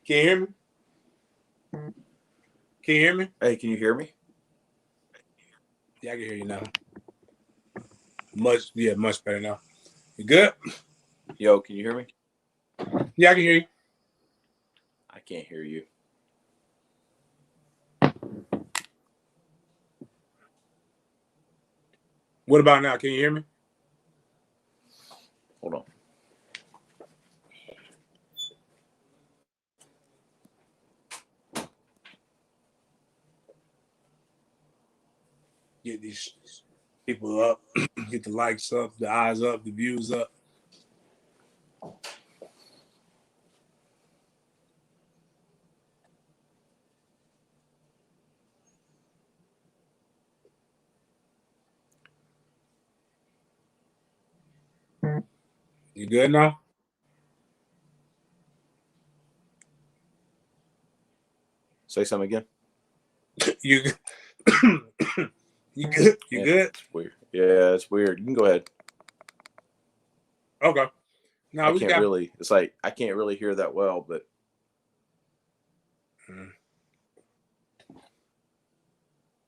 Can you hear me? Can you hear me? Hey, can you hear me? Yeah, I can hear you now. Much better now. You good? Yo, can you hear me? Yeah, I can hear you. I can't hear you. What about now? Can you hear me? Hold on. Get these people up, get the likes up, the eyes up, the views up. You good now? Say something again. You you good? You good? It's weird. Yeah, it's weird. You can go ahead. Okay. Now I can't really. It's like I can't really hear that well, but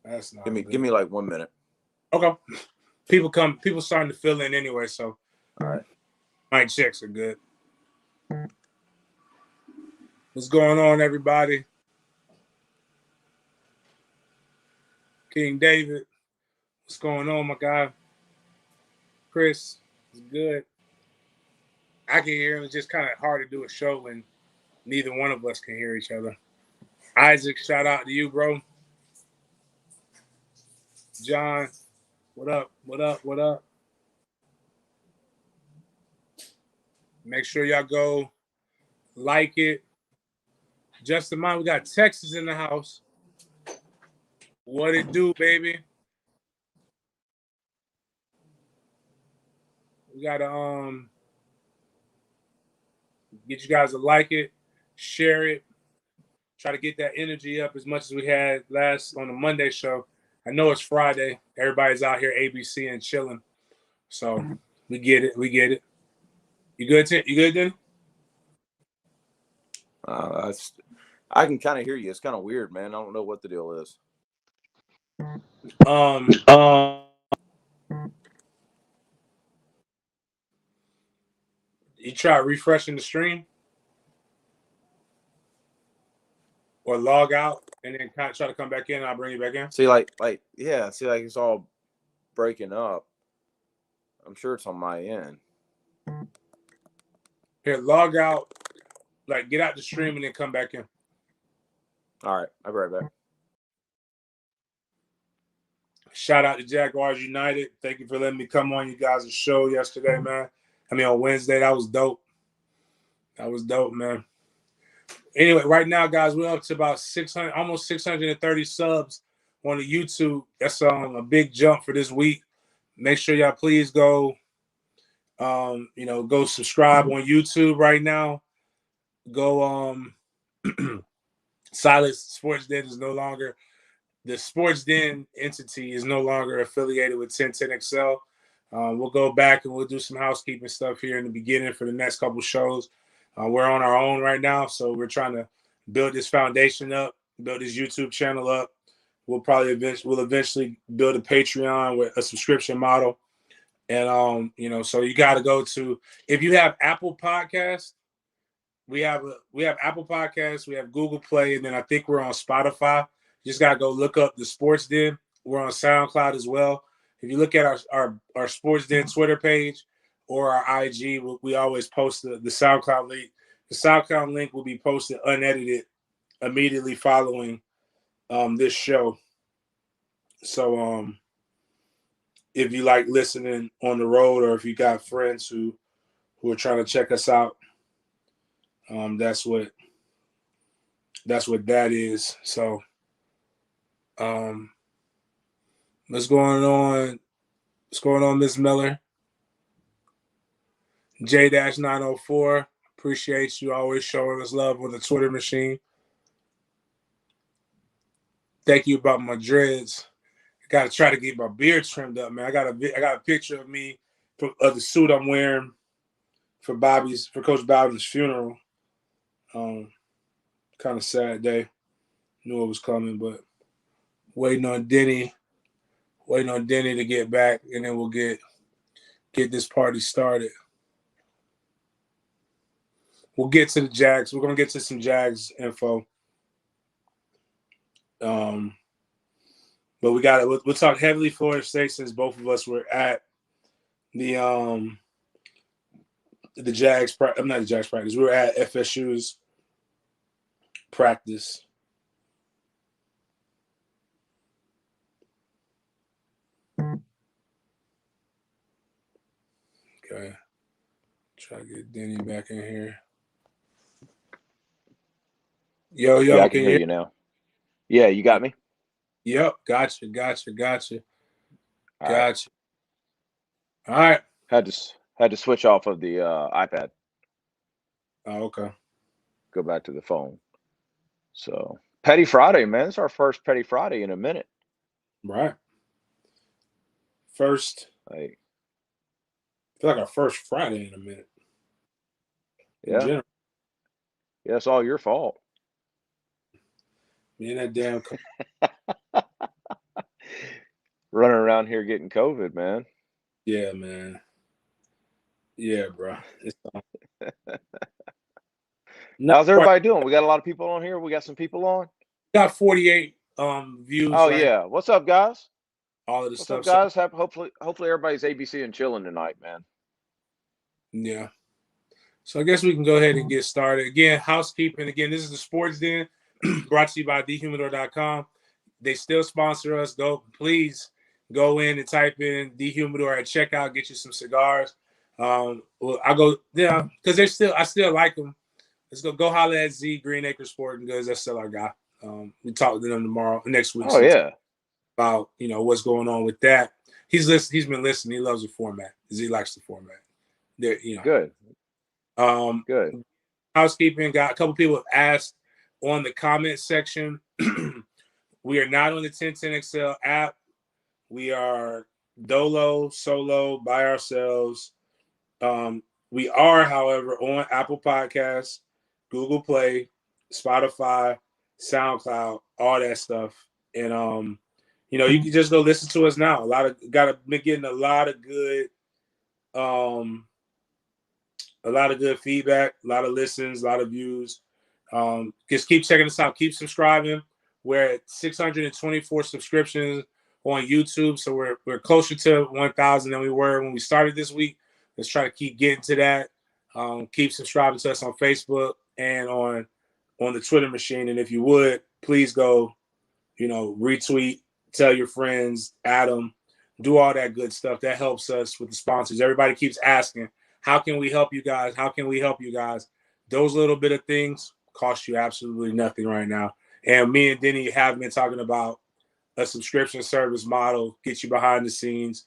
that's not. give me like 1 minute. Okay. People starting to fill in anyway, so all right. Mic checks are good. What's going on, everybody? King David, what's going on, my guy? Chris, it's good. I can hear him. It's just kind of hard to do a show when neither one of us can hear each other. Isaac, shout out to you, bro. John, what up? What up? What up? Make sure y'all go like it. Just a mind, we got Texas in the house. What it do, baby? We gotta get you guys to like it, share it, try to get that energy up as much as we had last on the Monday show. I know it's Friday. Everybody's out here ABC and chilling. So we get it. We get it. You good, Tim? You good, Denny? I can kind of hear you. It's kind of weird, man. I don't know what the deal is. You try refreshing the stream or log out and then kind of try to come back in and I'll bring you back in. See, like it's all breaking up. I'm sure it's on my end. Here, log out, like get out the stream and then come back in. All right, I'll be right back. Shout out to Jaguars United. Thank you for letting me come on you guys' show yesterday, man. I mean, on Wednesday. That was dope. That was dope, man. Anyway, right now, guys, we're up to about 600, almost 630 subs on the YouTube. That's a big jump for this week. Make sure y'all please go, go subscribe on YouTube right now. Go, Silas Sports Den is no longer, the Sports Den entity is no longer affiliated with 1010XL. We'll go back and we'll do some housekeeping stuff here in the beginning for the next couple shows. We're on our own right now, so we're trying to build this foundation up, build this YouTube channel up. We'll eventually build a Patreon with a subscription model. And so you got to go to, if you have Apple Podcasts, we have Apple Podcasts, we have Google Play, and then I think we're on Spotify. You just gotta go look up the Sports Den. We're on SoundCloud as well. If you look at our Sports Den Twitter page or our IG, we always post the SoundCloud link. The SoundCloud link will be posted unedited immediately following this show. So if you like listening on the road, or if you got friends who are trying to check us out, that's what that is. So what's going on? What's going on, Miss Miller? J-904. Appreciate you always showing us love on the Twitter machine. Thank you about my dreads. I gotta try to get my beard trimmed up, man. I got a picture of me of the suit I'm wearing for Coach Bobby's funeral. Kind of sad day. Knew it was coming, but waiting on Denny to get back, and then we'll get this party started. We'll get to the Jags. We're gonna get to some Jags info. But we got it. We'll talk heavily Florida State since both of us were at the Jags. I'm not the Jags practice. We were at FSU's practice. Okay. Try to get Denny back in here. Yo, Yeah, I can hear you now. Yeah, you got me? Yep, gotcha. All right. All right. Had to switch off of the iPad. Oh, okay. Go back to the phone. So Petty Friday, man. It's our first Petty Friday in a minute. Right. First. I feel like our first Friday in a minute. Yeah. Yeah, it's all your fault. Me and that damn running around here getting COVID, man. Yeah, man. Yeah, bro. How's everybody doing? We got a lot of people on here. We got some people on. Got 48 views. Oh yeah. What's up, guys? All of the stuff. What's up, guys? Hopefully everybody's ABC and chilling tonight, man. Yeah. So I guess we can go ahead and get started. Again, housekeeping. Again, this is the Sports Den, brought to you by thehumidor.com. They still sponsor us. Please go in and type in thehumidor at checkout. Get you some cigars. Well, I go because I still like them. Let's go holler at Z Green Acre Sporting Goods. That's still our guy. We talk to them next week. Oh yeah. About what's going on with that. He's been listening. He loves the format. Z likes the format. Good. Good. Housekeeping. Got a couple people have asked on the comment section. We are not on the 1010XL app. We are solo by ourselves. We are, however, on Apple Podcasts, Google Play, Spotify, SoundCloud, all that stuff. And you can just go listen to us now. Been getting a lot of good feedback, a lot of listens, a lot of views. Just keep checking us out. Keep subscribing. We're at 624 subscriptions on YouTube, so we're closer to 1,000 than we were when we started this week. Let's try to keep getting to that. Keep subscribing to us on Facebook and on the Twitter machine. And if you would, please go, retweet, tell your friends, add them, do all that good stuff. That helps us with the sponsors. Everybody keeps asking, how can we help you guys? How can we help you guys? Those little bit of things cost you absolutely nothing right now. And me and Denny have been talking about a subscription service model, get you behind the scenes,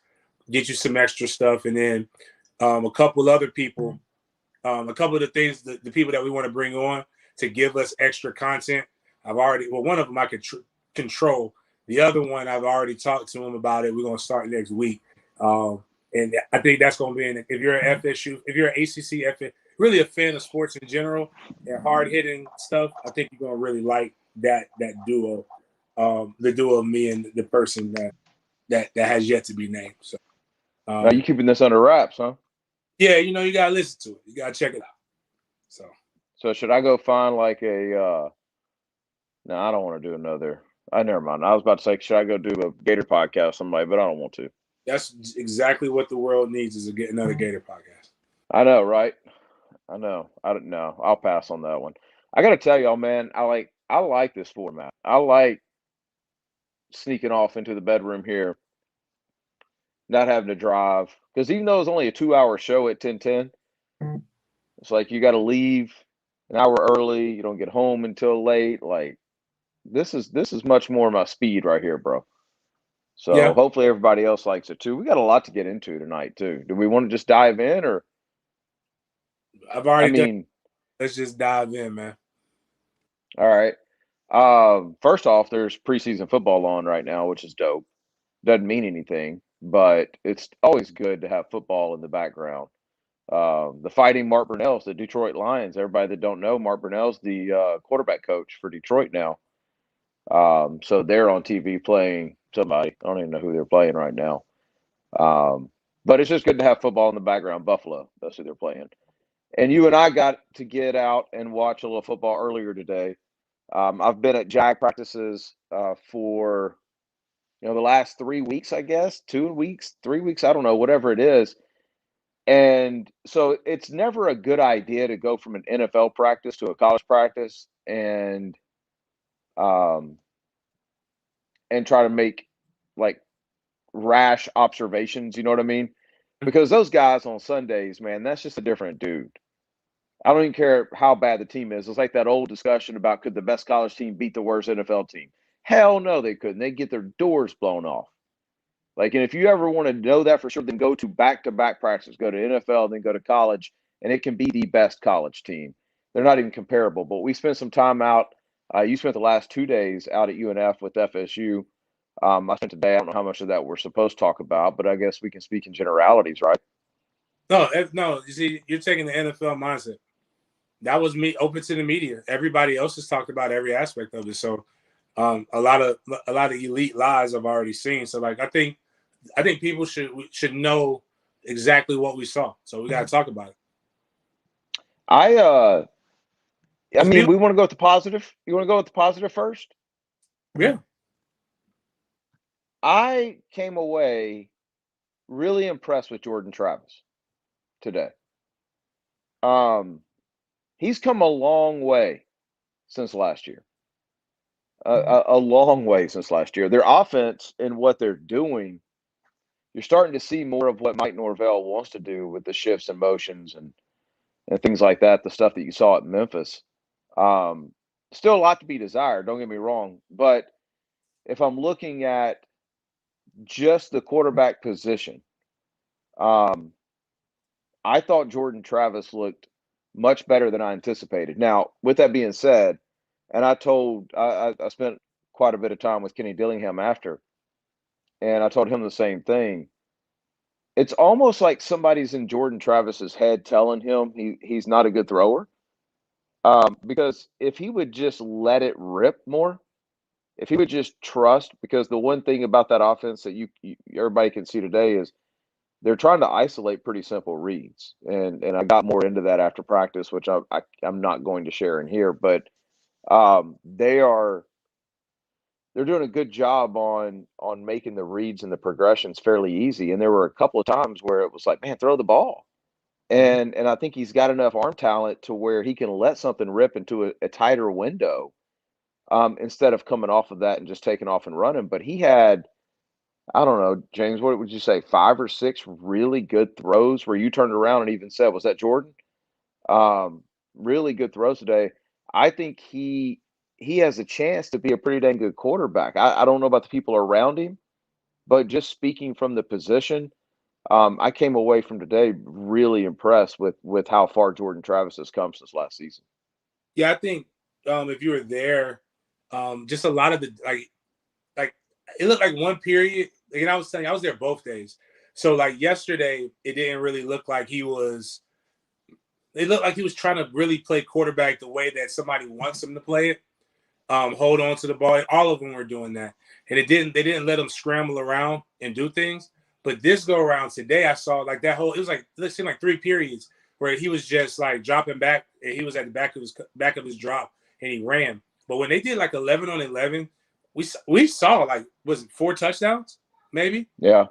get you some extra stuff. And then a couple other people, a couple of the things, the people that we want to bring on to give us extra content. One of them I could control. The other one, I've already talked to him about it. We're going to start next week. And I think that's going to be if you're an FSU, if you're an ACC, really a fan of sports in general and hard-hitting stuff, I think you're going to really like that duo, the duo of me and the person that has yet to be named. So, now you keeping this under wraps, huh? Yeah, you got to listen to it. You got to check it out. So should I go find like a no, I don't want to do another. Never mind. I was about to say, should I go do a Gator podcast with somebody, but I don't want to. That's exactly what the world needs is another Gator podcast. I know, right? I know. I don't know. I'll pass on that one. I got to tell y'all, man, I like this format. I like sneaking off into the bedroom here, not having to drive. Because even though it's only a 2-hour show at 10:10, it's like you got to leave an hour early. You don't get home until late. Like this is much more my speed right here, bro. So yeah. Hopefully everybody else likes it too. We got a lot to get into tonight too. Do we want to just dive in or? Let's just dive in, man. All right. First off, there's preseason football on right now, which is dope. Doesn't mean anything, but it's always good to have football in the background. The Fighting Mark Brunell's the Detroit Lions. Everybody that don't know, Mark Brunell's the quarterback coach for Detroit now. So they're on TV playing somebody. I don't even know who they're playing right now. But it's just good to have football in the background. Buffalo, that's who they're playing. And you and I got to get out and watch a little football earlier today. I've been at Jag practices for the last 3 weeks, I guess, 2 weeks, 3 weeks, I don't know, whatever it is. And so it's never a good idea to go from an NFL practice to a college practice um, and try to make like rash observations. You know what I mean? Because those guys on Sundays, man, that's just a different dude. I don't even care how bad the team is. It's like that old discussion about could the best college team beat the worst NFL team? Hell no, they couldn't. They'd get their doors blown off. Like, and if you ever want to know that for sure, then go to back-to-back practices. Go to NFL, then go to college, and it can be the best college team. They're not even comparable. But we spent some time out. You spent the last 2 days out at UNF with FSU. I spent today. I don't know how much of that we're supposed to talk about, but I guess we can speak in generalities, right? No. You see, you're taking the NFL mindset. That was me open to the media. Everybody else has talked about every aspect of it. So a lot of elite lies I've already seen. So like I think people should know exactly what we saw. So we got to talk about it. I mean, we want to go with the positive. You want to go with the positive first? Yeah. I came away really impressed with Jordan Travis today. He's come a long way since last year. A long way since last year. Their offense and what they're doing, you're starting to see more of what Mike Norvell wants to do with the shifts and motions and things like that, the stuff that you saw at Memphis. Still a lot to be desired, don't get me wrong. But if I'm looking at just the quarterback position, I thought Jordan Travis looked much better than I anticipated. Now, with that being said, and I spent quite a bit of time with Kenny Dillingham after, and I told him the same thing. It's almost like somebody's in Jordan Travis's head telling him he's not a good thrower. Because if he would just let it rip more, if he would just trust, because the one thing about that offense that everybody can see today is they're trying to isolate pretty simple reads, and I got more into that after practice, which I'm not going to share in here, but they're doing a good job on making the reads and the progressions fairly easy. And there were a couple of times where it was like, man, throw the ball. And I think he's got enough arm talent to where he can let something rip into a tighter window instead of coming off of that and just taking off and running. But he had, I don't know, James, what would you say, 5 or 6 really good throws where you turned around and even said, was that Jordan? Really good throws today. I think he has a chance to be a pretty dang good quarterback. I don't know about the people around him, but just speaking from the position, I came away from today really impressed with how far Jordan Travis has come since last season. Yeah, I think if you were there, just a lot of the like it looked like one period. And I was saying I was there both days. So like yesterday, it didn't really look like he was. It looked like he was trying to really play quarterback the way that somebody wants him to play it. Hold on to the ball. All of them were doing that, and they didn't let him scramble around and do things. But this go around today, I saw like that whole. It was like it seemed like 3 periods where he was just like dropping back, and he was at the back of his drop, and he ran. But when they did like 11 on 11, we saw like was it 4 touchdowns maybe? Yeah.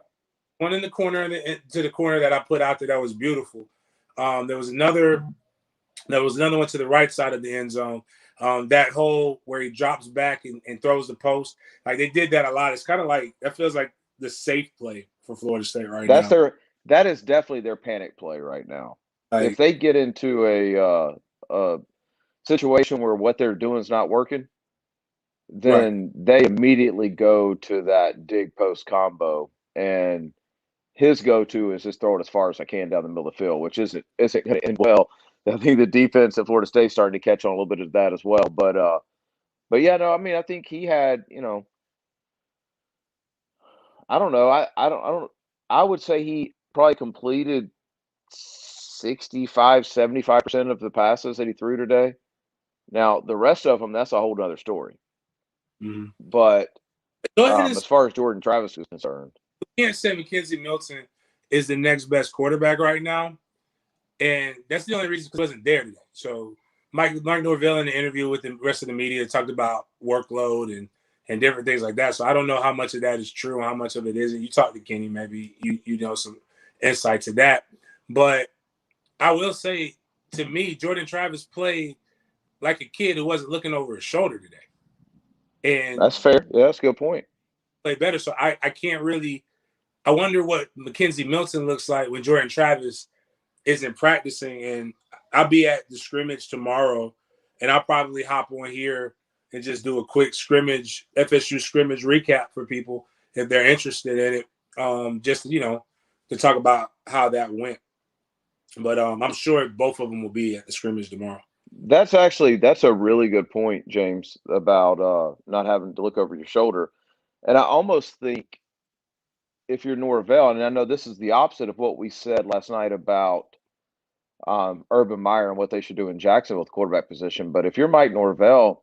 One in the corner to the corner that I put out there that was beautiful. There was another one to the right side of the end zone. That hole where he drops back and throws the post. Like they did that a lot. It's kind of like that feels like the safe play for Florida State right now. That is definitely their panic play right now. Like, if they get into a situation where what they're doing is not working, then they immediately go to that dig post combo, and his go-to is just throw it as far as I can down the middle of the field, which isn't going to end well. I think the defense at Florida State starting to catch on a little bit of that as well. But yeah, no, I mean, I think he had, I don't know, I would say he probably completed 65-75% of the passes that he threw today. Now, the rest of them, that's a whole other story. Mm-hmm. But Go ahead and as far as Jordan Travis is concerned, you can't say McKenzie Milton is the next best quarterback right now. And that's the only reason he wasn't there today. So Mike Norvell in the interview with the rest of the media talked about workload and different things like that. So I don't know how much of that is true and how much of it isn't. You talk to Kenny, maybe you know some insight to that. But I will say, to me, Jordan Travis played like a kid who wasn't looking over his shoulder today. And that's fair. Yeah, that's a good point. Play better. So I can't really – I wonder what McKenzie Milton looks like when Jordan Travis isn't practicing. And I'll be at the scrimmage tomorrow, and I'll probably hop on here and just do a quick scrimmage, FSU scrimmage recap for people if they're interested in it, just, to talk about how that went. But I'm sure both of them will be at the scrimmage tomorrow. That's a really good point, James, about not having to look over your shoulder. And I almost think if you're Norvell, and I know this is the opposite of what we said last night about Urban Meyer and what they should do in Jacksonville with quarterback position, but if you're Mike Norvell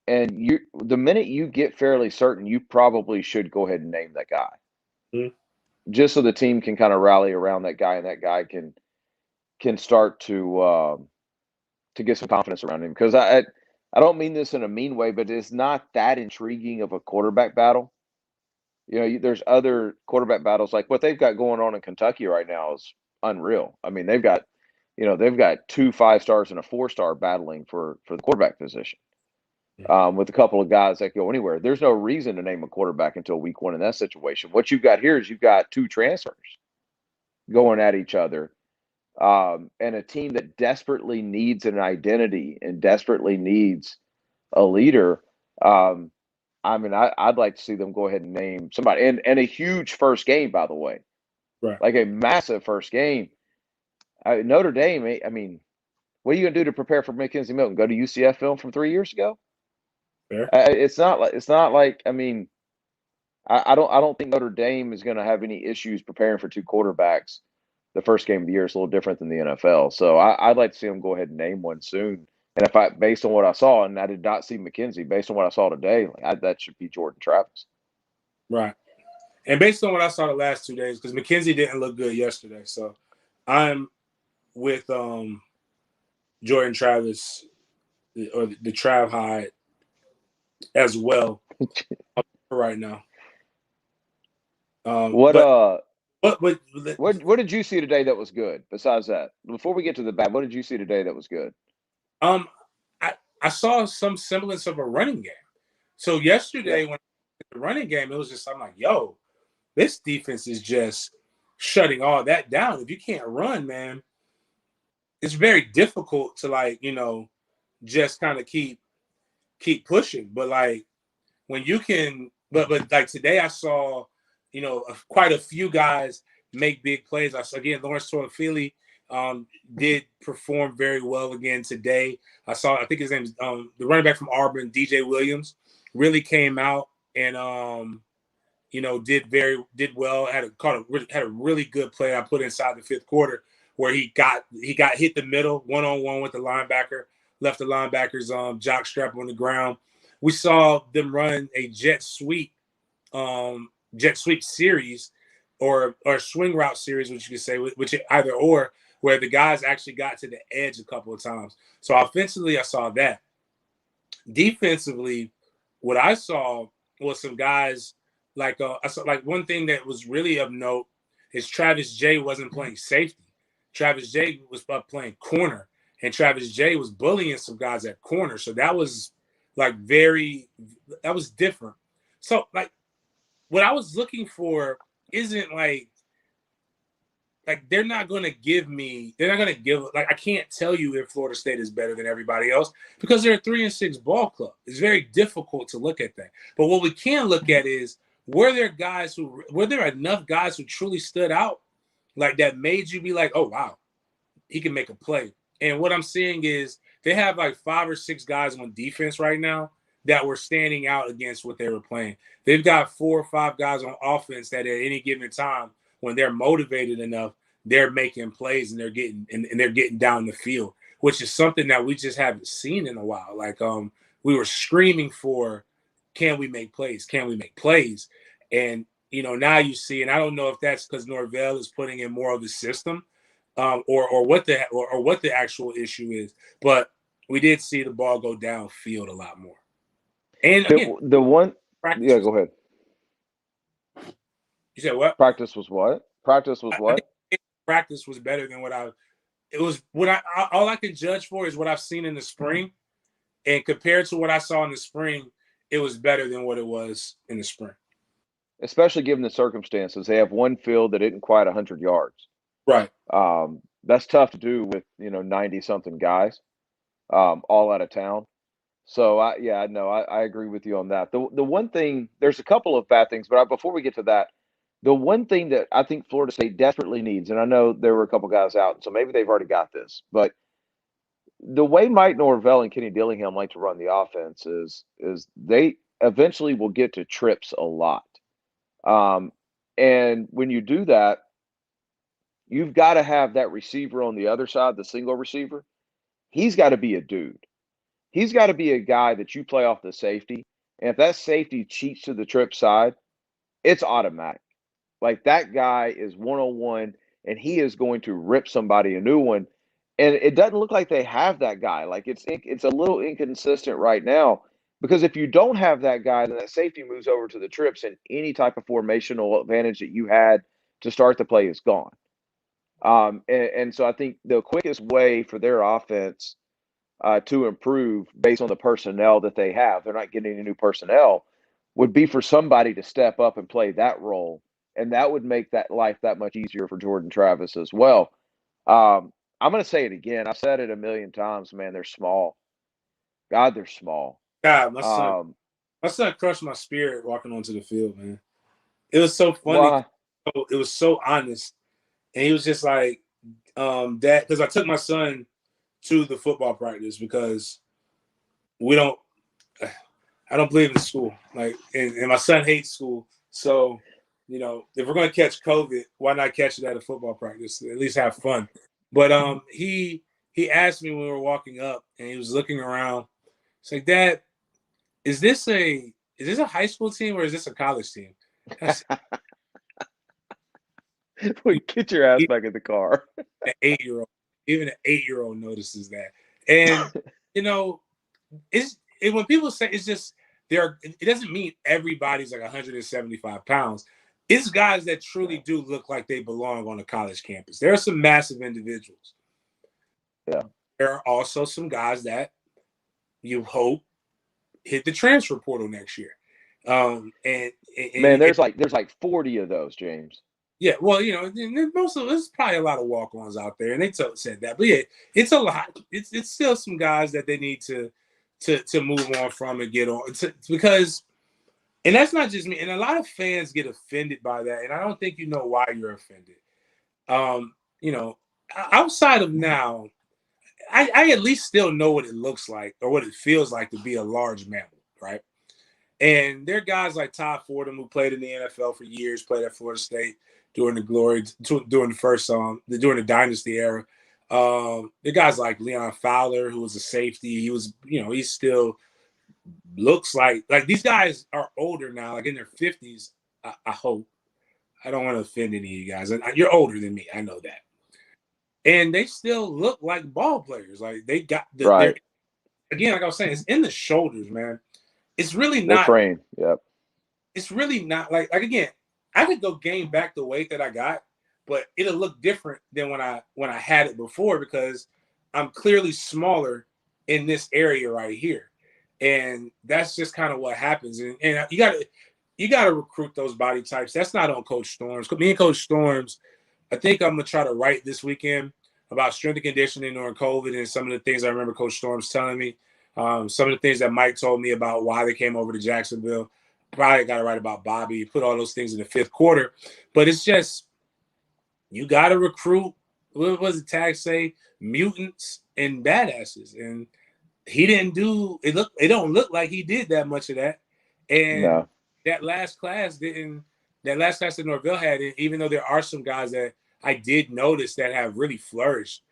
and the minute you get fairly certain, you probably should go ahead and name that guy. Mm-hmm. Just so the team can kind of rally around that guy and that guy can start to get some confidence around him. Because I don't mean this in a mean way, but it's not that intriguing of a quarterback battle. There's other quarterback battles like what they've got going on in Kentucky right now is unreal. I mean, they've got 2 5-stars and a 4-star battling for the quarterback position, with a couple of guys that go anywhere. There's no reason to name a quarterback until week 1 in that situation. What you've got here is you've got 2 transfers going at each other, and a team that desperately needs an identity and desperately needs a leader. I'd like to see them go ahead and name somebody, and a huge first game, by the way, right? Like a massive first game. Notre Dame. I mean, what are you going to do to prepare for McKenzie Milton? Go to UCF film from 3 years ago? Fair. It's not like. I mean, I don't think Notre Dame is going to have any issues preparing for 2 quarterbacks. The first game of the year is a little different than the NFL, so I'd like to see them go ahead and name one soon. And based on what I saw, and I did not see McKenzie, based on what I saw today, that should be Jordan Travis. Right. And based on what I saw the last 2 days, because McKenzie didn't look good yesterday, so I'm with Jordan Travis or the Trav Hyde as well right now. What did you see today that was good? Besides that, before we get to the bad, what did you see today that was good? I saw some semblance of a running game. So yesterday, when the running game, it was just, I'm like, yo, this defense is just shutting all that down. If you can't run, man, it's very difficult to just kind of keep pushing. But when you can, but today I saw, quite a few guys make big plays. I saw again Lawrence Toafili did perform very well again today. I think his name is the running back from Auburn, DJ Williams, really came out and did well. Had a really good play I put inside the 5th quarter where he got hit the middle 1-on-1 with the linebacker, left the linebacker's jock strap on the ground. We saw them run a jet sweep series or swing route series, which you could say, which either or, where the guys actually got to the edge a couple of times. So offensively, I saw that. Defensively, what I saw was some guys I saw one thing that was really of note is Travis Jay wasn't playing safety. Travis Jay was playing corner, and Travis Jay was bullying some guys at corner. So that was that was different. So what I was looking for isn't they're not going to give I can't tell you if Florida State is better than everybody else because they're a 3-6 ball club. It's very difficult to look at that. But what we can look at is, were there enough guys who truly stood out that made you be like, oh, wow, he can make a play. And what I'm seeing is they have 5 or 6 guys on defense right now that were standing out against what they were playing. They've got 4 or 5 guys on offense that at any given time, when they're motivated enough, they're making plays and they're getting down the field, which is something that we just haven't seen in a while. Like we were screaming for, can we make plays? Can we make plays? And now you see, and I don't know if that's because Norvell is putting in more of the system, or what the actual issue is, but we did see the ball go downfield a lot more. And again, the one, yeah, go ahead. You said what? Practice was what? Practice was what? Practice was better than all I can judge for is what I've seen in the spring, and compared to what I saw in the spring, it was better than what it was in the spring. Especially given the circumstances, they have one field that isn't quite 100 yards. Right. That's tough to do with 90-something guys, all out of town. So I agree with you on that. The one thing, there's a couple of bad things, but before we get to that, the one thing that I think Florida State desperately needs, and I know there were a couple guys out, so maybe they've already got this, but the way Mike Norvell and Kenny Dillingham like to run the offense is they eventually will get to trips a lot. And when you do that, you've got to have that receiver on the other side, the single receiver. He's got to be a dude. He's got to be a guy that you play off the safety. And if that safety cheats to the trip side, it's automatic. Like that guy is 101 and he is going to rip somebody a new one. And it doesn't look like they have that guy. Like it's a little inconsistent right now, because if you don't have that guy, then that safety moves over to the trips and any type of formational advantage that you had to start the play is gone. And so I think the quickest way for their offense to improve based on the personnel that they have, they're not getting any new personnel, would be for somebody to step up and play that role. And that would make that life that much easier for Jordan Travis as well. I'm going to say it again. I've said it a million times, man. They're small. God, they're small. God, my son crushed my spirit walking onto the field, man. It was so funny. It was so honest. And he was just like, Dad, because I took my son to the football practice because I don't believe in school. Like, and my son hates school. So, if we're going to catch COVID, why not catch it at a football practice? At least have fun. But he asked me when we were walking up, and he was looking around. He's like, Dad, is this a high school team or is this a college team? Well, get your ass back in the car. Even an 8-year-old notices that. And it's when people say it's just it doesn't mean everybody's like 175 pounds. It's guys that truly do look like they belong on a college campus. There are some massive individuals. Yeah. There are also some guys that you hope hit the transfer portal next year. And man, there's like 40 of those, James. Yeah, well, most of there's probably a lot of walk-ons out there, and they said that. But yeah, it's a lot. It's still some guys that they need to move on from and get on because, and that's not just me. And a lot of fans get offended by that, and I don't think you know why you're offended. Outside of now, I at least still know what it looks like or what it feels like to be a large mammal, right? And there are guys like Todd Fordham who played in the NFL for years, played at Florida State during the dynasty era. There are guys like Leon Fowler, who was a safety. He was, he still looks like these guys are older now, like in their 50s. I hope. I don't want to offend any of you guys. You're older than me. I know that. And they still look like ball players. Like they got right. Again, like I was saying, it's in the shoulders, man. It's really not. Frame. Yep. It's really not like again. I could go gain back the weight that I got, but it'll look different than when I had it before because I'm clearly smaller in this area right here, and that's just kind of what happens. And you got to recruit those body types. That's not on Coach Storms. Me and Coach Storms, I think I'm gonna try to write this weekend about strength and conditioning during COVID and some of the things I remember Coach Storms telling me. Some of the things that Mike told me about why they came over to Jacksonville. Probably got to write about Bobby, put all those things in the fifth quarter. But it's just, you got to recruit, what was the tag say? Mutants and badasses. And he didn't do, it don't look like he did that much of that. And that last class that Norvell had, even though there are some guys that I did notice that have really flourished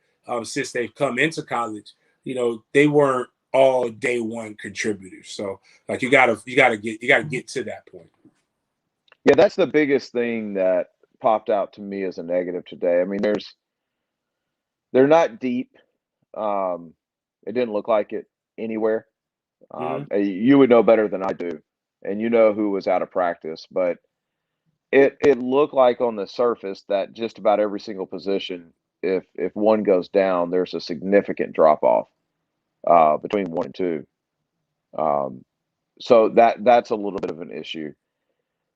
since they've come into college. They weren't all day one contributors. So like you gotta get to that point. Yeah, that's the biggest thing that popped out to me as a negative today. I mean, they're not deep. It didn't look like it anywhere. Mm-hmm. You would know better than I do, and you know who was out of practice, but it looked like on the surface that just about every single position, if one goes down, there's a significant drop off between one and two. Um, so that's a little bit of an issue.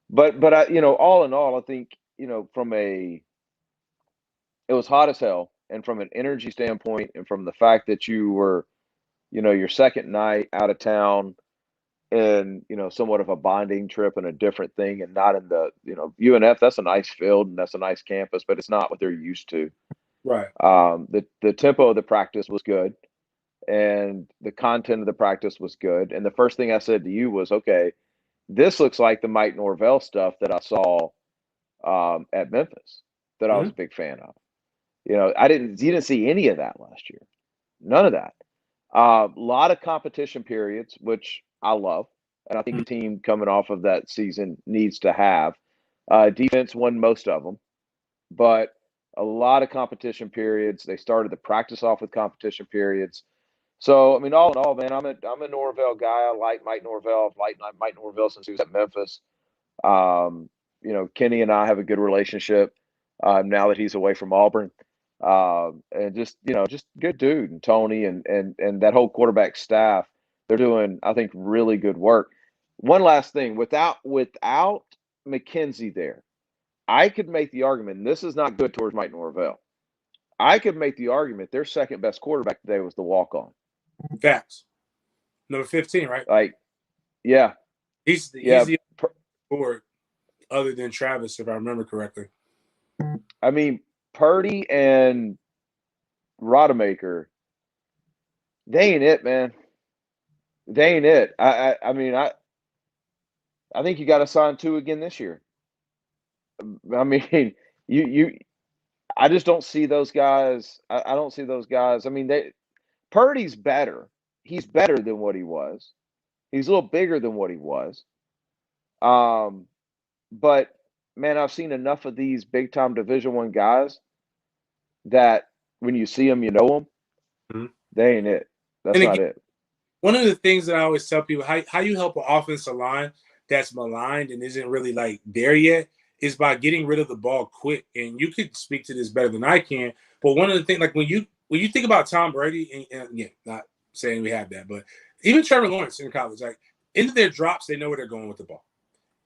But I, all in all, I think from it was hot as hell, and from an energy standpoint, and from the fact that you were your second night out of town, and somewhat of a bonding trip and a different thing, and not in the UNF. That's a nice field and that's a nice campus, but it's not what they're used to. Right. The tempo of the practice was good, and the content of the practice was good. And the first thing I said to you was, okay, this looks like the Mike Norvell stuff that I saw at Memphis, that I was Mm-hmm. a big fan of. You didn't see any of that last year, none of that. A lot of competition periods, which I love, and I think a team coming off of that season needs to have. Defense won most of them, but a lot of competition periods. They started the practice off with competition periods. So I mean, all in all, man, I'm a Norvell guy. I like Mike Norvell. I've liked Mike Norvell since he was at Memphis. Kenny and I have a good relationship now that he's away from Auburn. And just good dude, and Tony and that whole quarterback staff, they're doing, I think, really good work. One last thing, without McKenzie there, I could make the argument, and this is not good towards Mike Norvell. I could make the argument their second best quarterback today was the walk-on. Facts. Number 15, right? Like, yeah. He's the board other than Travis, if I remember correctly. I mean, Purdy and Rodemaker, they ain't it, man. They ain't it. I mean, I think you got to sign two again this year. I mean, I just don't see those guys. I don't see those guys. I mean, Purdy's better. He's better than what he was. He's a little bigger than what he was. But man, I've seen enough of these big time Division I guys that when you see them, you know them. Mm-hmm. They ain't it. That's again, not it. One of the things that I always tell people, how you help an offensive line that's maligned and isn't really like there yet, is by getting rid of the ball quick. And you could speak to this better than I can. But one of the things, like when you think about Tom Brady, and again, not saying we have that, but even Trevor Lawrence in college, like into their drops, they know where they're going with the ball.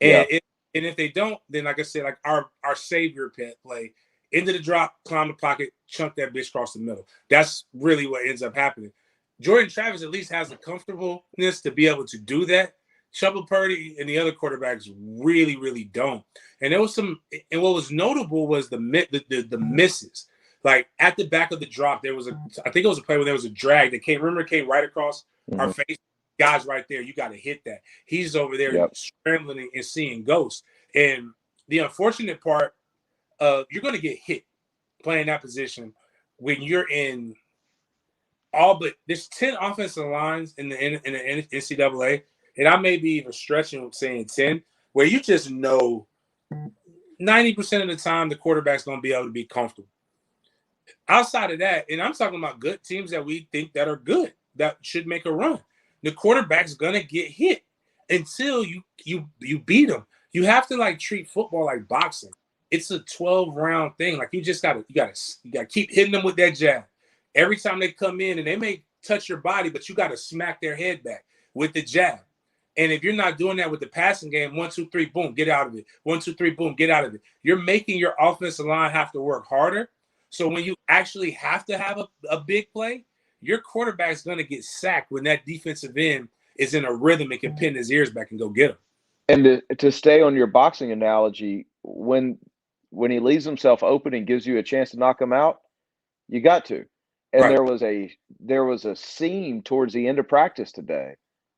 And if they don't, then like I said, like our savior pet play, into the drop, climb the pocket, chunk that bitch across the middle. That's really what ends up happening. Jordan Travis at least has the comfortableness to be able to do that. Chuba Purdy and the other quarterbacks really, really don't. And there was and what was notable was the misses. Like at the back of the drop, there was I think it was a play where there was a drag that came right across our face. Guys right there, you got to hit that. He's over there scrambling and seeing ghosts. And the unfortunate part, you're going to get hit playing that position when you're in but there's 10 offensive lines in the NCAA, and I may be even stretching saying 10, where you just know 90% of the time the quarterback's going to be able to be comfortable. Outside of that, and I'm talking about good teams that we think that are good, that should make a run, the quarterback's going to get hit until you beat them. You have to like treat football like boxing. It's a 12-round thing. Like you gotta keep hitting them with that jab. Every time they come in, and they may touch your body, but you got to smack their head back with the jab. And if you're not doing that with the passing game, 1, 2, 3, boom, get out of it. 1, 2, 3, boom, get out of it. You're making your offensive line have to work harder. So when you actually have to have a big play, your quarterback's going to get sacked when that defensive end is in a rhythm and can pin his ears back and go get him. And to stay on your boxing analogy, when he leaves himself open and gives you a chance to knock him out, you got to. And there was a seam towards the end of practice today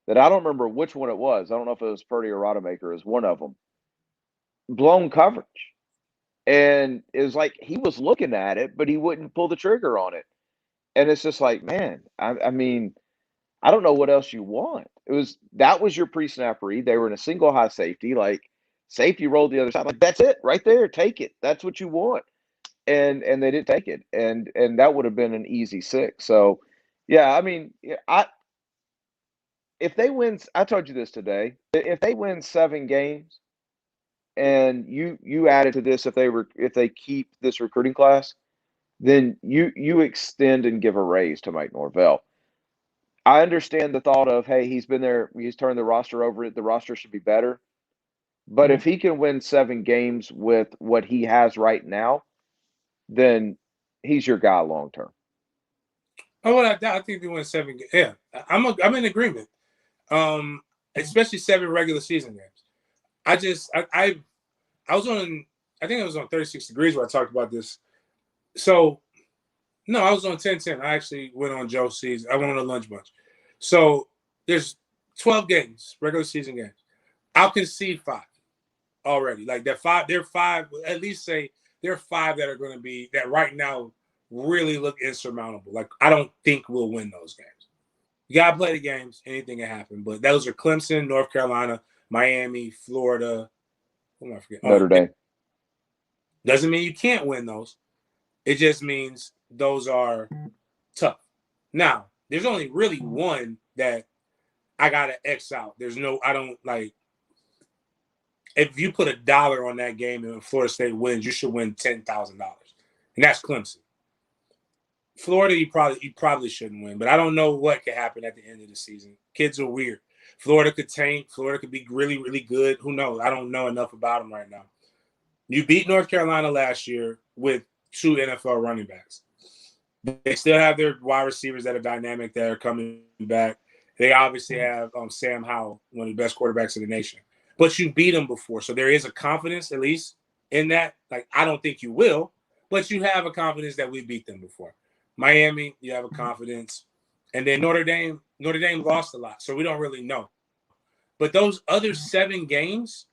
that I don't remember which one it was. I don't know if it was Purdy or Rodemaker. It was one of them. Blown coverage. And it was like he was looking at it, but he wouldn't pull the trigger on it. And it's just like, man, I mean, I don't know what else you want. That was your pre-snap read. They were in a single high safety, like safety rolled the other side. Like, that's it right there. Take it. That's what you want. And they didn't take it. And that would have been an easy 6. So yeah, I mean, if they win, I told you this today. If they win 7 games and you added to this, if they keep this recruiting class, then you extend and give a raise to Mike Norvell. I understand the thought of, hey, he's been there, he's turned the roster over, the roster should be better. But if he can win 7 games with what he has right now, then he's your guy long term. Oh, well, I think they win 7 games. Yeah, I'm in agreement. Especially 7 regular season games. I was on, I think it was on 36 Degrees where I talked about this. So, no, I was on 1010. I actually went on Joe C's. I went on a lunch bunch. So there's 12 games, regular season games. I'll concede 5 already. Like they're 5, at least say there are 5 that are going to be, that right now really look insurmountable. Like I don't think we'll win those games. You got to play the games. Anything can happen. But those are Clemson, North Carolina, Miami, Florida. Who am I forgetting? Notre Dame. Doesn't mean you can't win those. It just means those are tough. Now, there's only really one that I got to X out. I don't like, if you put $1 on that game and Florida State wins, you should win $10,000. And that's Clemson. Florida, you probably shouldn't win, but I don't know what could happen at the end of the season. Kids are weird. Florida could tank. Florida could be really, really good. Who knows? I don't know enough about them right now. You beat North Carolina last year with 2 NFL running backs. They still have their wide receivers that are dynamic, that are coming back. They obviously have Sam Howell, one of the best quarterbacks in the nation. But you beat them before, so there is a confidence, at least, in that. Like, I don't think you will, but you have a confidence that we beat them before. Miami, you have a confidence. And then Notre Dame lost a lot, so we don't really know. But those other 7 games,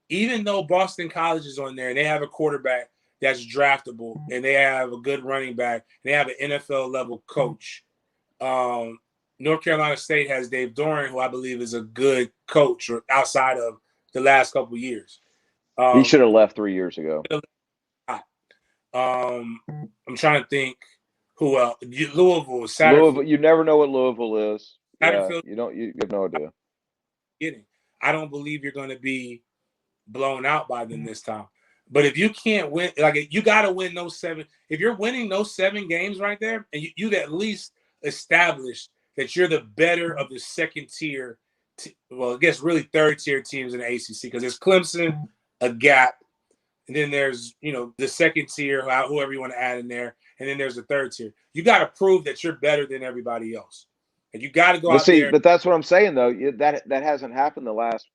even though Boston College is on there and they have a quarterback that's draftable and they have a good running back, and they have an NFL-level coach, North Carolina State has Dave Doeren, who I believe is a good coach outside of the last couple of years. He should have left 3 years ago. I'm trying to think who else. Louisville, Louisville. You never know what Louisville is. Yeah, you have no idea. I don't believe you're going to be blown out by them this time. But if you can't win, like you got to win those 7. If you're winning those 7 games right there, and you've at least established that you're the better of the second tier, well, I guess really third tier teams in the ACC, because there's Clemson, a gap, and then there's the second tier, whoever you want to add in there, and then there's the third tier. You got to prove that you're better than everybody else, and you got to go out there. But that's what I'm saying though. That hasn't happened the last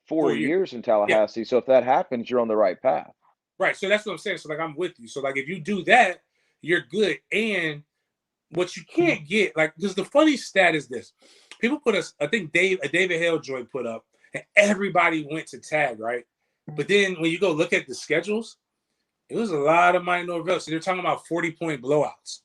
4 years in Tallahassee. Yeah. So if that happens, you're on the right path. Right. So that's what I'm saying. So like I'm with you. So like if you do that, you're good. And what you can't get, like, because the funny stat is this: people put us. I think David Hale joint put up, and everybody went to tag, right? But then when you go look at the schedules, it was a lot of Mike Norvell. So they're talking about 40-point blowouts.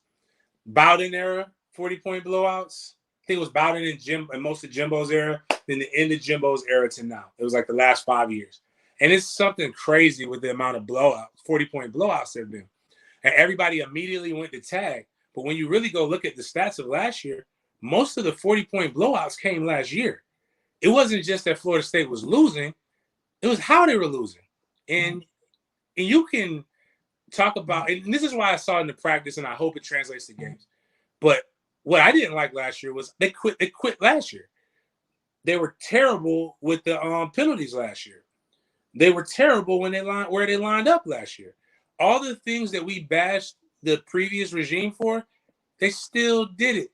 Bowden era, 40-point blowouts. I think it was Bowden and most of Jimbo's era. Then the end of Jimbo's era to now. It was like the last 5 years. And it's something crazy with the amount of blowouts, 40-point blowouts there have been. And everybody immediately went to tag. But when you really go look at the stats of last year, most of the 40-point blowouts came last year. It wasn't just that Florida State was losing. It was how they were losing. And you can talk about, and this is why I saw it in the practice, and I hope it translates to games. But what I didn't like last year was they quit last year. They were terrible with the penalties last year. They were terrible when where they lined up last year. All the things that we bashed the previous regime for, they still did it.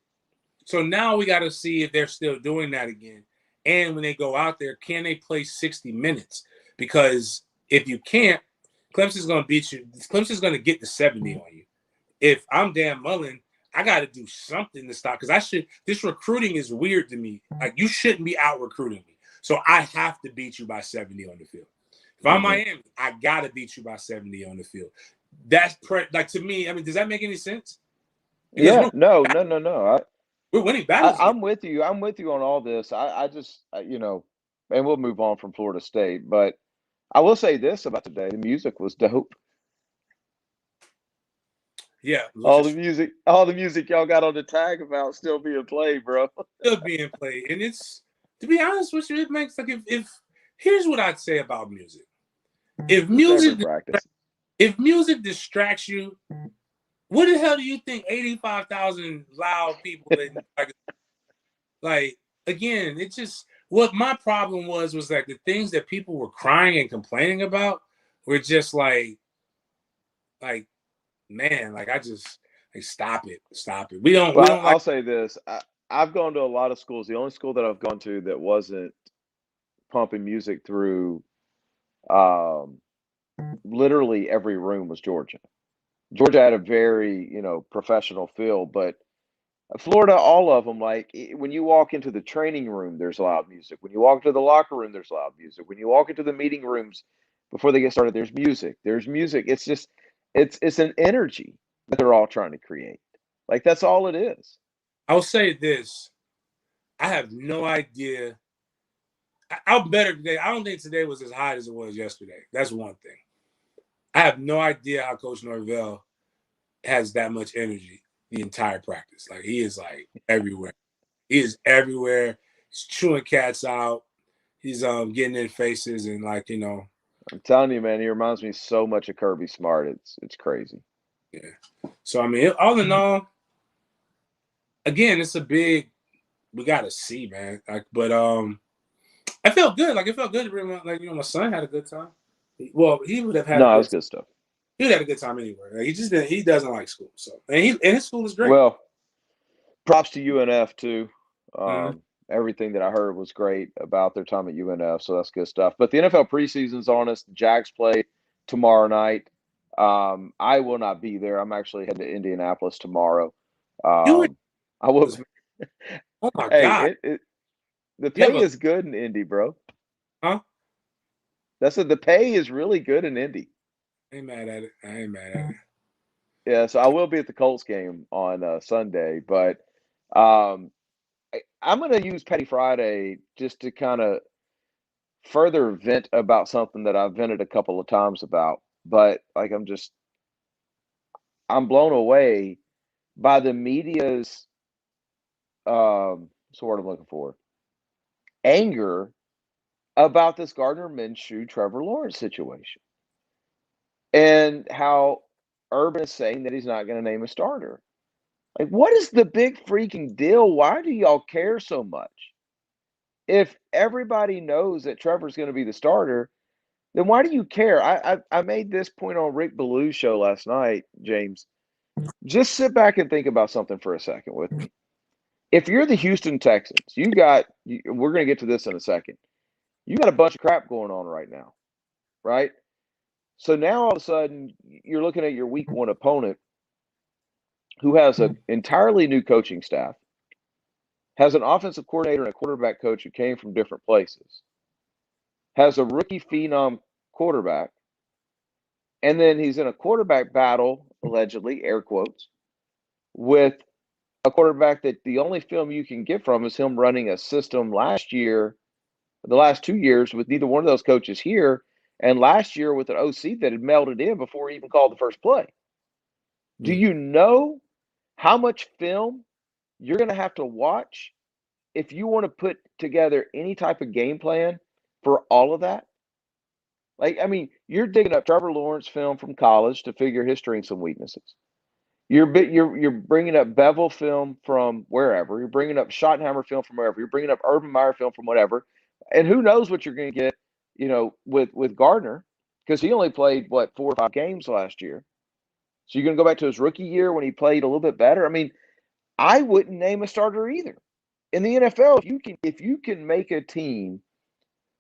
So now we got to see if they're still doing that again. And when they go out there, can they play 60 minutes? Because if you can't, Clemson's going to beat you. Clemson's going to get the 70 on you. If I'm Dan Mullen, I got to do something to stop, because this recruiting is weird to me. Like, you shouldn't be out recruiting me. So I have to beat you by 70 on the field. If I'm Miami, I gotta beat you by 70 on the field. That's like to me. I mean, does that make any sense? Because Yeah, no. we're winning battles. I'm with you. I'm with you on all this. I just, and we'll move on from Florida State. But I will say this about today: the music was dope. Yeah, All the music y'all got on the tag about still being played, bro. Still being played, and it's, to be honest with you, it makes like if here's what I'd say about music. If music distracts you, what the hell do you think 85,000 loud people in like again, it just, what my problem was like the things that people were crying and complaining about were just like man, like I just like stop it. Well, I'll say this. I've gone to a lot of schools. The only school that I've gone to that wasn't pumping music through literally every room was Georgia. Georgia had a very, professional feel, but Florida, all of them, like when you walk into the training room, there's loud music. When you walk into the locker room, there's loud music. When you walk into the meeting rooms before they get started, there's music. There's music. It's just, it's an energy that they're all trying to create. Like that's all it is. I'll say this. I have no idea. I'm better today. I don't think today was as hot as it was yesterday. That's one thing. I have no idea how Coach Norvell has that much energy the entire practice. Like he is like everywhere. He is everywhere. He's chewing cats out. He's getting in faces and like, I'm telling you, man, he reminds me so much of Kirby Smart. It's crazy. Yeah. So I mean, all in all, again, it's a big, we gotta see, man. Like, but I felt good. Like it felt good to bring like my son had a good time. Well, he would have had no, it was good stuff. He would have a good time anywhere. Like, he doesn't like school. So and his school is great. Well, props to UNF too. Everything that I heard was great about their time at UNF, so that's good stuff. But the NFL preseason's on us. The Jags play tomorrow night. I will not be there. I'm actually heading to Indianapolis tomorrow. I will. Oh my God! The pay is good in Indy, bro. Huh? That's the pay is really good in Indy. I ain't mad at it. Yeah, so I will be at the Colts game on Sunday, but I'm going to use Petty Friday just to kind of further vent about something that I've vented a couple of times about. But like I'm blown away by the media's what's the word I'm looking for? Anger about this Gardner Minshew, Trevor Lawrence situation. And how Urban is saying that he's not going to name a starter. Like, what is the big freaking deal? Why do y'all care so much? If everybody knows that Trevor's going to be the starter, then why do you care? I made this point on Rick Ballou's show last night, James. Just sit back and think about something for a second with me. If you're the Houston Texans, we're going to get to this in a second. You got a bunch of crap going on right now, right? So now all of a sudden you're looking at your week one opponent who has an entirely new coaching staff, has an offensive coordinator and a quarterback coach who came from different places, has a rookie phenom quarterback, and then he's in a quarterback battle, allegedly, air quotes, with a quarterback that the only film you can get from is him running a system the last 2 years with neither one of those coaches here, and last year with an OC that had melded in before he even called the first play. Do you know how much film you're going to have to watch if you want to put together any type of game plan for all of that? Like, I mean, you're digging up Trevor Lawrence film from college to figure his strengths and weaknesses. You're bringing up Bevel film from wherever. You're bringing up Schottenheimer film from wherever. You're bringing up Urban Meyer film from whatever. And who knows what you're going to get, with Gardner, because he only played 4 or 5 games last year. So you're going to go back to his rookie year when he played a little bit better. I mean, I wouldn't name a starter either. In the NFL, if you can make a team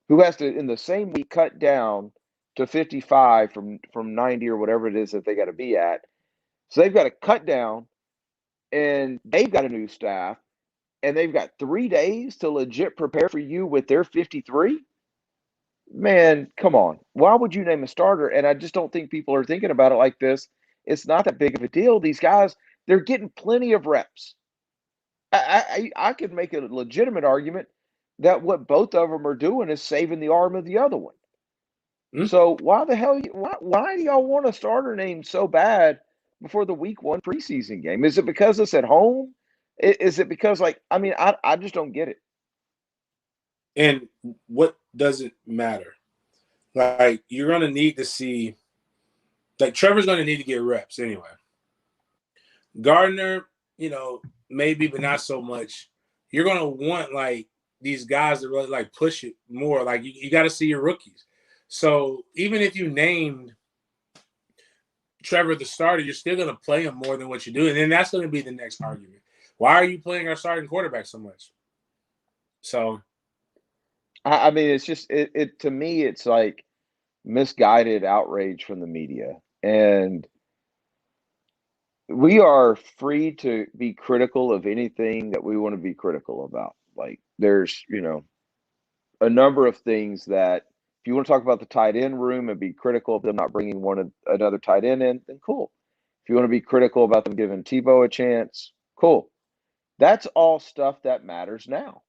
who has to in the same week cut down to 55 from 90 or whatever it is that they got to be at. So they've got to cut down, and they've got a new staff, and they've got 3 days to legit prepare for you with their 53. man, come on. Why would you name a starter? And I just don't think people are thinking about it like this. It's not that big of a deal. These guys, they're getting plenty of reps. I could make a legitimate argument that what both of them are doing is saving the arm of the other one. Hmm? So why the hell? Why do y'all want a starter name so bad before the week 1 preseason game? Is it because it's at home? Is it because I just don't get it. And what does it matter? Like, you're going to need to see, like, Trevor's going to need to get reps anyway. Gardner, maybe, but not so much. You're going to want, like, these guys to really, like, push it more. Like, you got to see your rookies. So even if you named Trevor the starter, you're still going to play him more than what you do. And then that's going to be the next argument. Why are you playing our starting quarterback so much? So, I mean, it's just it to me, it's like misguided outrage from the media. And we are free to be critical of anything that we want to be critical about. Like there's, a number of things that if you want to talk about the tight end room and be critical of them not bringing another tight end in, then cool. If you want to be critical about them giving Tebow a chance, cool. That's all stuff that matters now.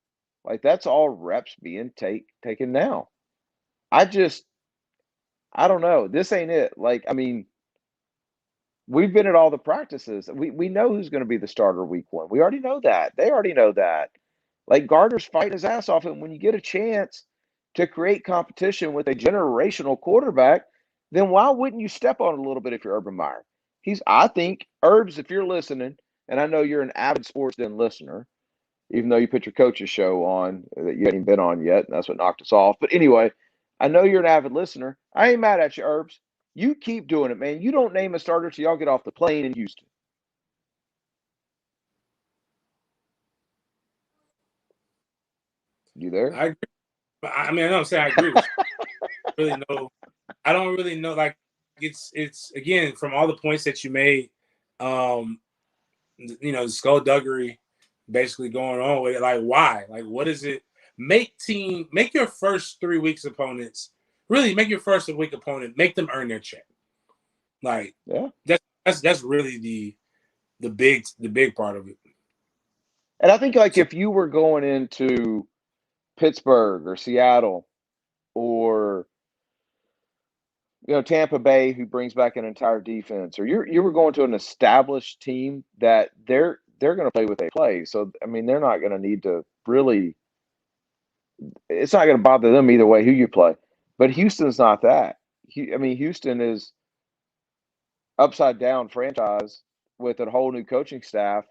Like that's all reps being taken now. I don't know. This ain't it. Like, I mean, we've been at all the practices. We know who's going to be the starter week 1. We already know that. They already know that. Like Gardner's fighting his ass off, and when you get a chance to create competition with a generational quarterback, then why wouldn't you step on it a little bit if you're Urban Meyer? I think, Herbs, if you're listening, and I know you're an avid SportsDen listener, even though you put your coach's show on that you haven't been on yet, and that's what knocked us off. But anyway, I know you're an avid listener. I ain't mad at you, Herbs. You keep doing it, man. You don't name a starter till y'all get off the plane in Houston. You there? I agree. I mean, I don't say I agree with you. I don't really know. Like, it's again, from all the points that you made, skullduggery basically going on with it. Like, why? Like, what is it? Make your first 3 weeks opponents, really make your first week opponent, make them earn their check. Like, Yeah. That's really the big part of it. And I think like if you were going into Pittsburgh or Seattle or Tampa Bay, who brings back an entire defense, or you were going to an established team that they're going to play what they play. So I mean, they're not going to need to really. It's not going to bother them either way who you play. But Houston's not that. Houston is upside down franchise with a whole new coaching staff.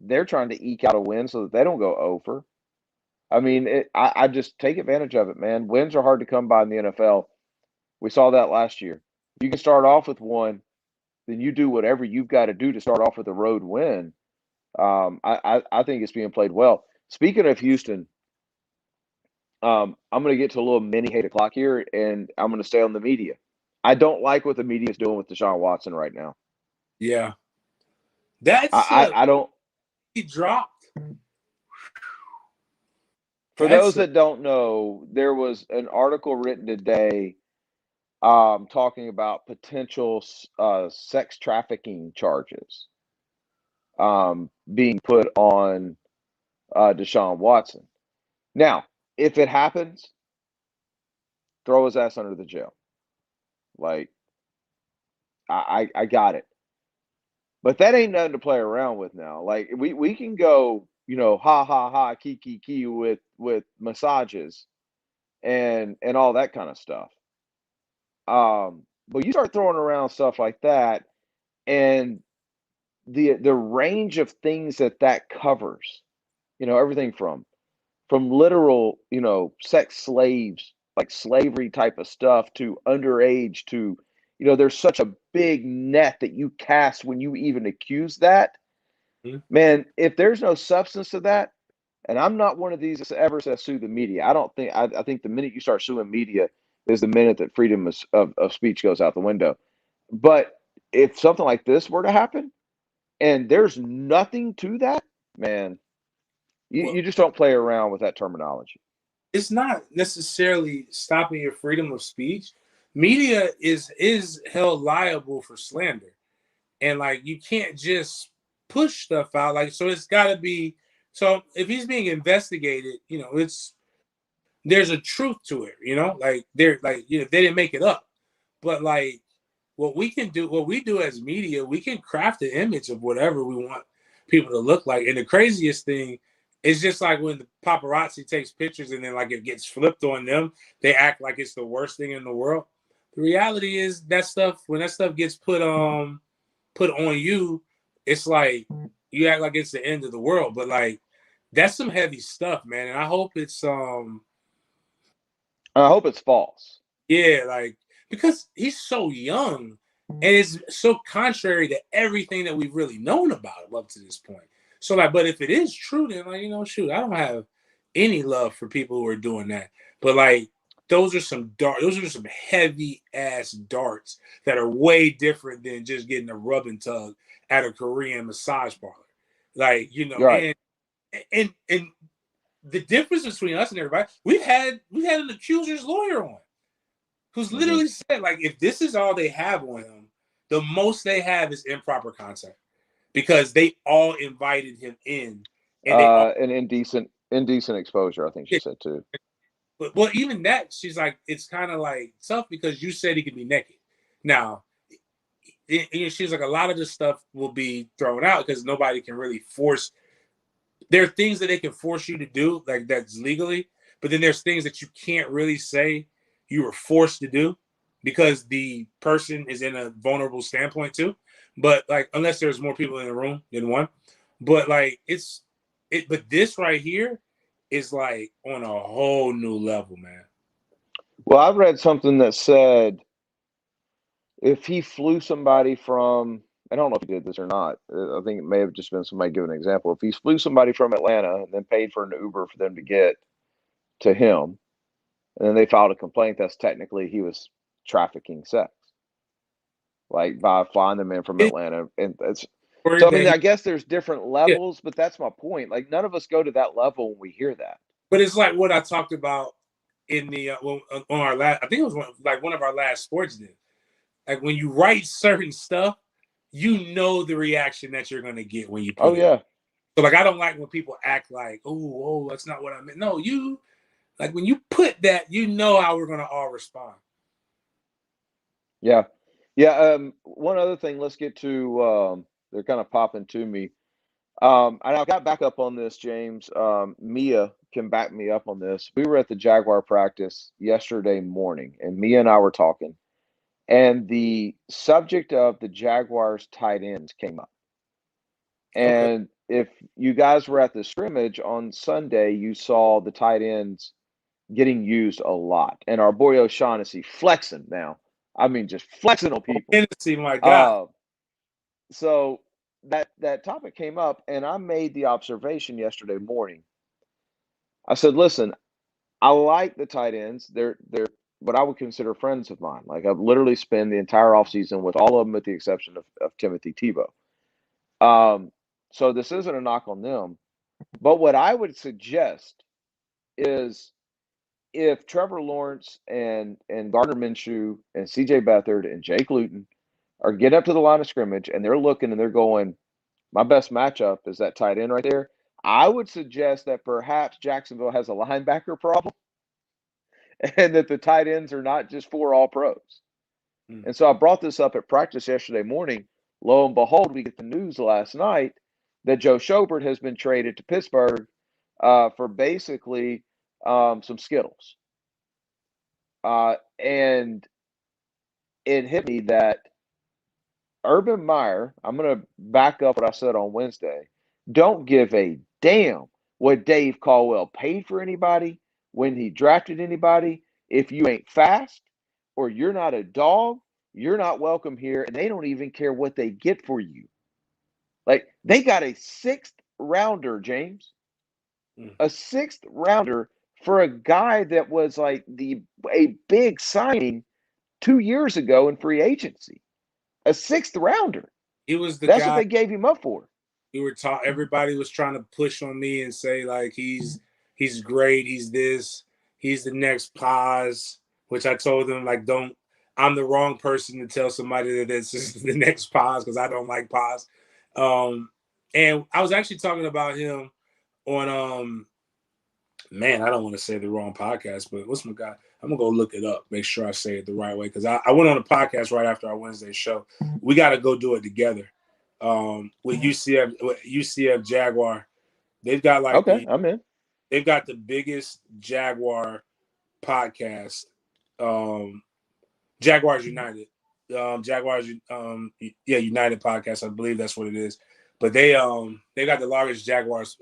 They're trying to eke out a win so that they don't go over. I mean, I just take advantage of it, man. Wins are hard to come by in the NFL. We saw that last year. You can start off with one, then you do whatever you've got to do to start off with a road win. I think it's being played well. Speaking of Houston, I'm going to get to a little mini hate o'clock here, and I'm going to stay on the media. I don't like what the media is doing with Deshaun Watson right now. Yeah, that's I don't. he dropped. For those that don't know, there was an article written today talking about potential sex trafficking charges being put on Deshaun Watson. Now, if it happens, throw his ass under the jail. Like, I got it. But that ain't nothing to play around with now. Like, we can go, ha ha ha, key with massages and all that kind of stuff. But you start throwing around stuff like that, and the range of things that covers, everything from literal, sex slaves, like slavery type of stuff, to underage, to, there's such a big net that you cast when you even accuse that. Mm-hmm. Man, if there's no substance to that, and I'm not one of these that ever says sue the media. I think the minute you start suing media is the minute that freedom of speech goes out the window. But if something like this were to happen and there's nothing to that, man, you just don't play around with that terminology. it's not necessarily stopping your freedom of speech. Media is held liable for slander, and like you can't just push stuff out. Like so, it's got to be. So if he's being investigated, it's there's a truth to it. Like they're like they didn't make it up, but like what we do as media, we can craft the image of whatever we want people to look like. And the craziest thing is just like when the paparazzi takes pictures and then like it gets flipped on them, they act like it's the worst thing in the world. The reality is that stuff when that stuff gets put on you, it's like you act like it's the end of the world. But like that's some heavy stuff, man. And I hope it's I hope it's false. yeah, like because he's so young and it's so contrary to everything that we've really known about him up to this point. So like, but if it is true, then like, shoot, I don't have any love for people who are doing that. But like those are some heavy ass darts that are way different than just getting a rub and tug at a Korean massage parlor. Like, Right. and the difference between us and everybody, we've had an accuser's lawyer on who's literally said, like, if this is all they have on him, the most they have is improper contact because they all invited him in, and they all. An indecent exposure, I think she said too. But well, even that, she's like, it's kind of like tough because you said he could be naked. Now, she's like, a lot of this stuff will be thrown out because nobody can really force. There are things that they can force you to do, like that's legally, but then there's things that you can't really say you were forced to do because the person is in a vulnerable standpoint too. But like, unless there's more people in the room than one, but like but this right here is like on a whole new level, man. Well, I read something that said if he flew somebody from, I don't know if he did this or not. I think it may have just been somebody giving an example. If he flew somebody from Atlanta and then paid for an Uber for them to get to him, and then they filed a complaint, that's technically he was trafficking sex, like by flying them in from It's Atlanta. And that's word so. I mean, that I guess there's different yeah, levels, but that's my point. Like none of us go to that level when we hear that. but it's like what I talked about in the on our last. I think it was one of our last sports did. Like when you write certain stuff, you know the reaction that you're gonna get when you Oh put it. yeah, So like I don't like when people act like, oh, that's not what I meant. No, you like when you put that, you know how we're gonna all respond. yeah, yeah. One other thing, let's get to. They're kind of popping to me. And I got back up on this, James. Mia can back me up on this. We were at the Jaguar practice yesterday morning, and Mia and I were talking, and the subject of the Jaguars tight ends came up. Okay. And if you guys were at the scrimmage on Sunday, you saw the tight ends getting used a lot. And our boy O'Shaughnessy flexing now. I mean, just flexing on people. Hennessy, my God. Uh, so that topic came up, and I made the observation yesterday morning. I said, "Listen, I like the tight ends. They're what I would consider friends of mine. Like I've literally spent the entire offseason with all of them, with the exception of Timothy Tebow. Um, so this isn't a knock on them. But what I would suggest is if Trevor Lawrence and Gardner Minshew and C.J. Beathard and Jake Luton are getting up to the line of scrimmage and they're looking and they're going, my best matchup is that tight end right there. I would suggest that perhaps Jacksonville has a linebacker problem and that the tight ends are not just four all pros. Mm. And so I brought this up at practice yesterday morning. Lo and behold, we get the news last night that Joe Schobert has been traded to Pittsburgh for basically some Skittles. And it hit me that Urban Meyer, I'm going to back up what I said on Wednesday, don't give a damn what Dave Caldwell paid for anybody, when he drafted anybody. If you ain't fast or you're not a dog, you're not welcome here, and they don't even care what they get for you. Like, they got a sixth rounder, James, Mm. a sixth rounder for a guy that was like a big signing 2 years ago in free agency. A sixth rounder. He was the That's what guy they gave him up for. we were taught. Everybody was trying to push on me and say like he's great, he's this. he's the next pause, which I told him, like, I'm the wrong person to tell somebody that this is the next pause because I don't like pause. And I was actually talking about him on man, I don't want to say the wrong podcast, but what's my guy? I'm gonna go look it up, make sure I say it the right way, because I went on a podcast right after our Wednesday show. We got to go do it together. With UCF Jaguar, they've got like Okay, I'm in. they've got the biggest Jaguar podcast, Jaguars United, United podcast. I believe that's what it is. But they got the largest Jaguars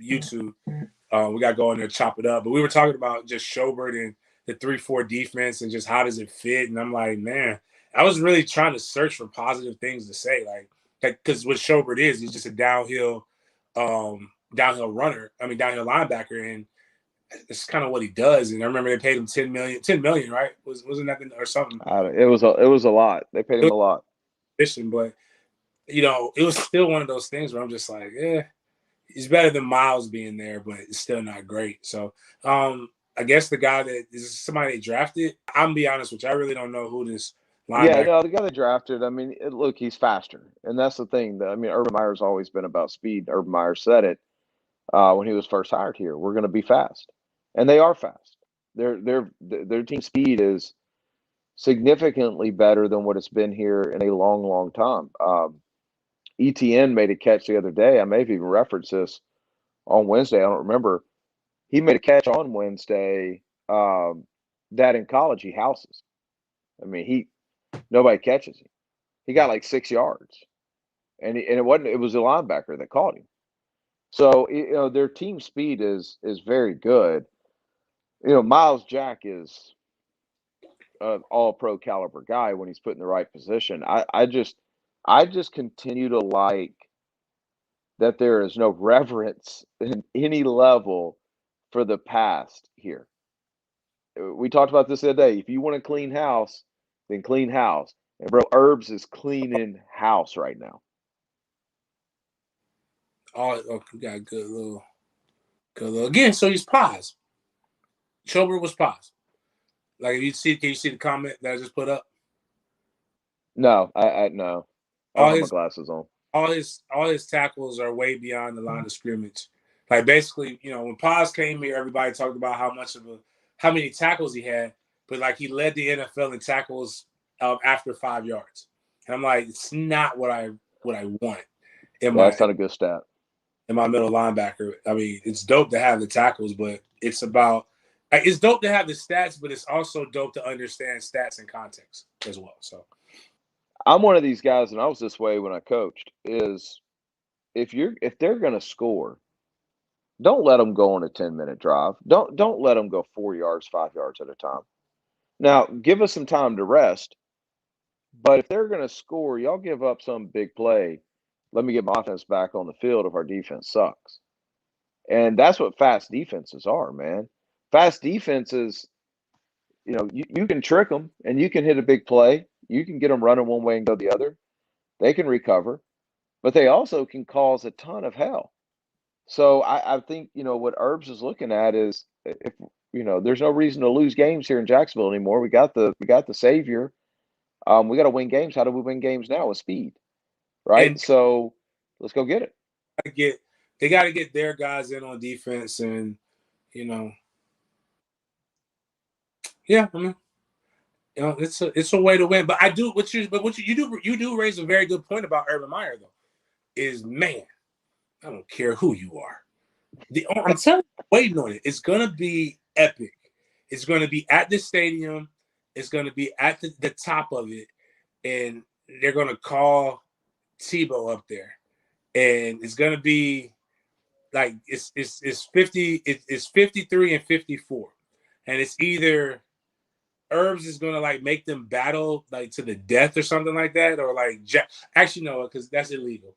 YouTube. We got to go in there, chop it up. But we were talking about just Schobert and the 3-4 defense and just how does it fit. And I'm like, man, I was really trying to search for positive things to say, like because what Schobert is, he's just a downhill runner. I mean, downhill linebacker, and it's kind of what he does. And I remember they paid him $10 million, right? Wasn't that or something? It was a lot. They paid him a lot. But it was still one of those things where I'm just like, yeah. He's better than Miles being there, but it's still not great. So I guess the guy that is somebody they drafted, I'm gonna be honest with you, I really don't know who this linebacker. Yeah, no, the guy they drafted, I mean, look, he's faster. And that's the thing. I mean, Urban Meyer's always been about speed. Urban Meyer said it when he was first hired here. We're going to be fast. And they are fast. Their team speed is significantly better than what it's been here in a long, long time. ETN made a catch the other day. I may have even referenced this on Wednesday. I don't remember. He made a catch on Wednesday that in college he houses. I mean, nobody catches him. He got like 6 yards, and it was a linebacker that caught him. So their team speed is very good. Miles Jack is an all-pro caliber guy when he's put in the right position. I just continue to like that there is no reverence in any level for the past here. We talked about this the other day. If you want to clean house, then clean house. And bro, Herbs is cleaning house right now. We got a good little. Again, so he's paused. Schobert was paused. Like, can you see the comment that I just put up? No, I no. I don't have my glasses on. All his tackles are way beyond the line of scrimmage. Like, basically, when Paz came here, everybody talked about how many tackles he had, but like he led the NFL in tackles after 5 yards. And I'm like, it's not what I want. That's not a good stat. In my middle linebacker. I mean, it's dope to have the tackles, but it's dope to have the stats, but it's also dope to understand stats and context as well. So I'm one of these guys, and I was this way when I coached, is if they're going to score, don't let them go on a 10-minute drive. Don't let them go 4 yards, 5 yards at a time. Now, give us some time to rest, but if they're going to score, y'all give up some big play. Let me get my offense back on the field if our defense sucks. And that's what fast defenses are, man. Fast defenses, you can trick them and you can hit a big play. You can get them running one way and go the other. They can recover, but they also can cause a ton of hell. So I think, what Herbs is looking at is if, there's no reason to lose games here in Jacksonville anymore. We got the savior. We got to win games. How do we win games now? With speed, right? So let's go get it. They got to get their guys in on defense, and yeah, I mean, it's a way to win. But you do raise a very good point about Urban Meyer though. Is, man, I don't care who you are. I'm telling you, waiting on it. It's gonna be epic. It's gonna be at the stadium. It's gonna be at the top of it, and they're gonna call Tebow up there, and it's gonna be like it's 53 and 54, and it's either Herbs is gonna like make them battle like to the death or something like that, or like actually no, because that's illegal.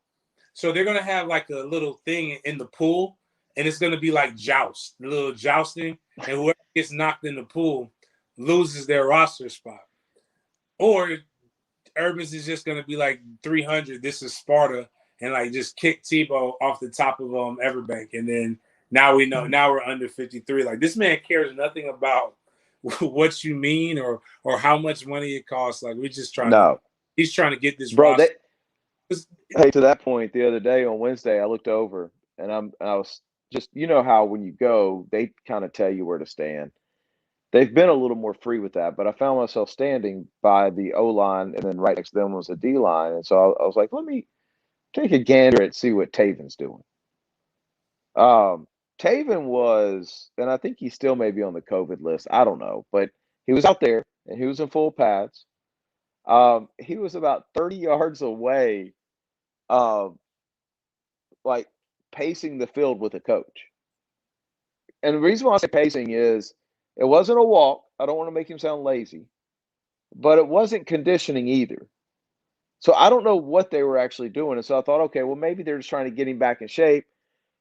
So they're gonna have like a little thing in the pool, and it's gonna be like a little jousting, and whoever gets knocked in the pool loses their roster spot. Or Urban's is just gonna be like 300. This is Sparta, and like just kick Tebow off the top of Everbank, and then Now we know. Now we're under 53. Like, this man cares nothing about what you mean or how much money it costs. Like, we're just trying to. No, He's trying to get this bro. roster. Hey, to that point, the other day on Wednesday, I looked over and I was just, you know how when you go, they kind of tell you where to stand. They've been a little more free with that, but I found myself standing by the O line, and then right next to them was a D line, and so I was like, let me take a gander at see what Taven's doing. Taven was, and I think he still may be on the COVID list. I don't know, but he was out there and he was in full pads. He was about 30 yards away, um, like pacing the field with a coach. And the reason why I say pacing is it wasn't a walk. I don't want to make him sound lazy, but it wasn't conditioning either. So I don't know what they were actually doing. And so I thought, okay, well, maybe they're just trying to get him back in shape,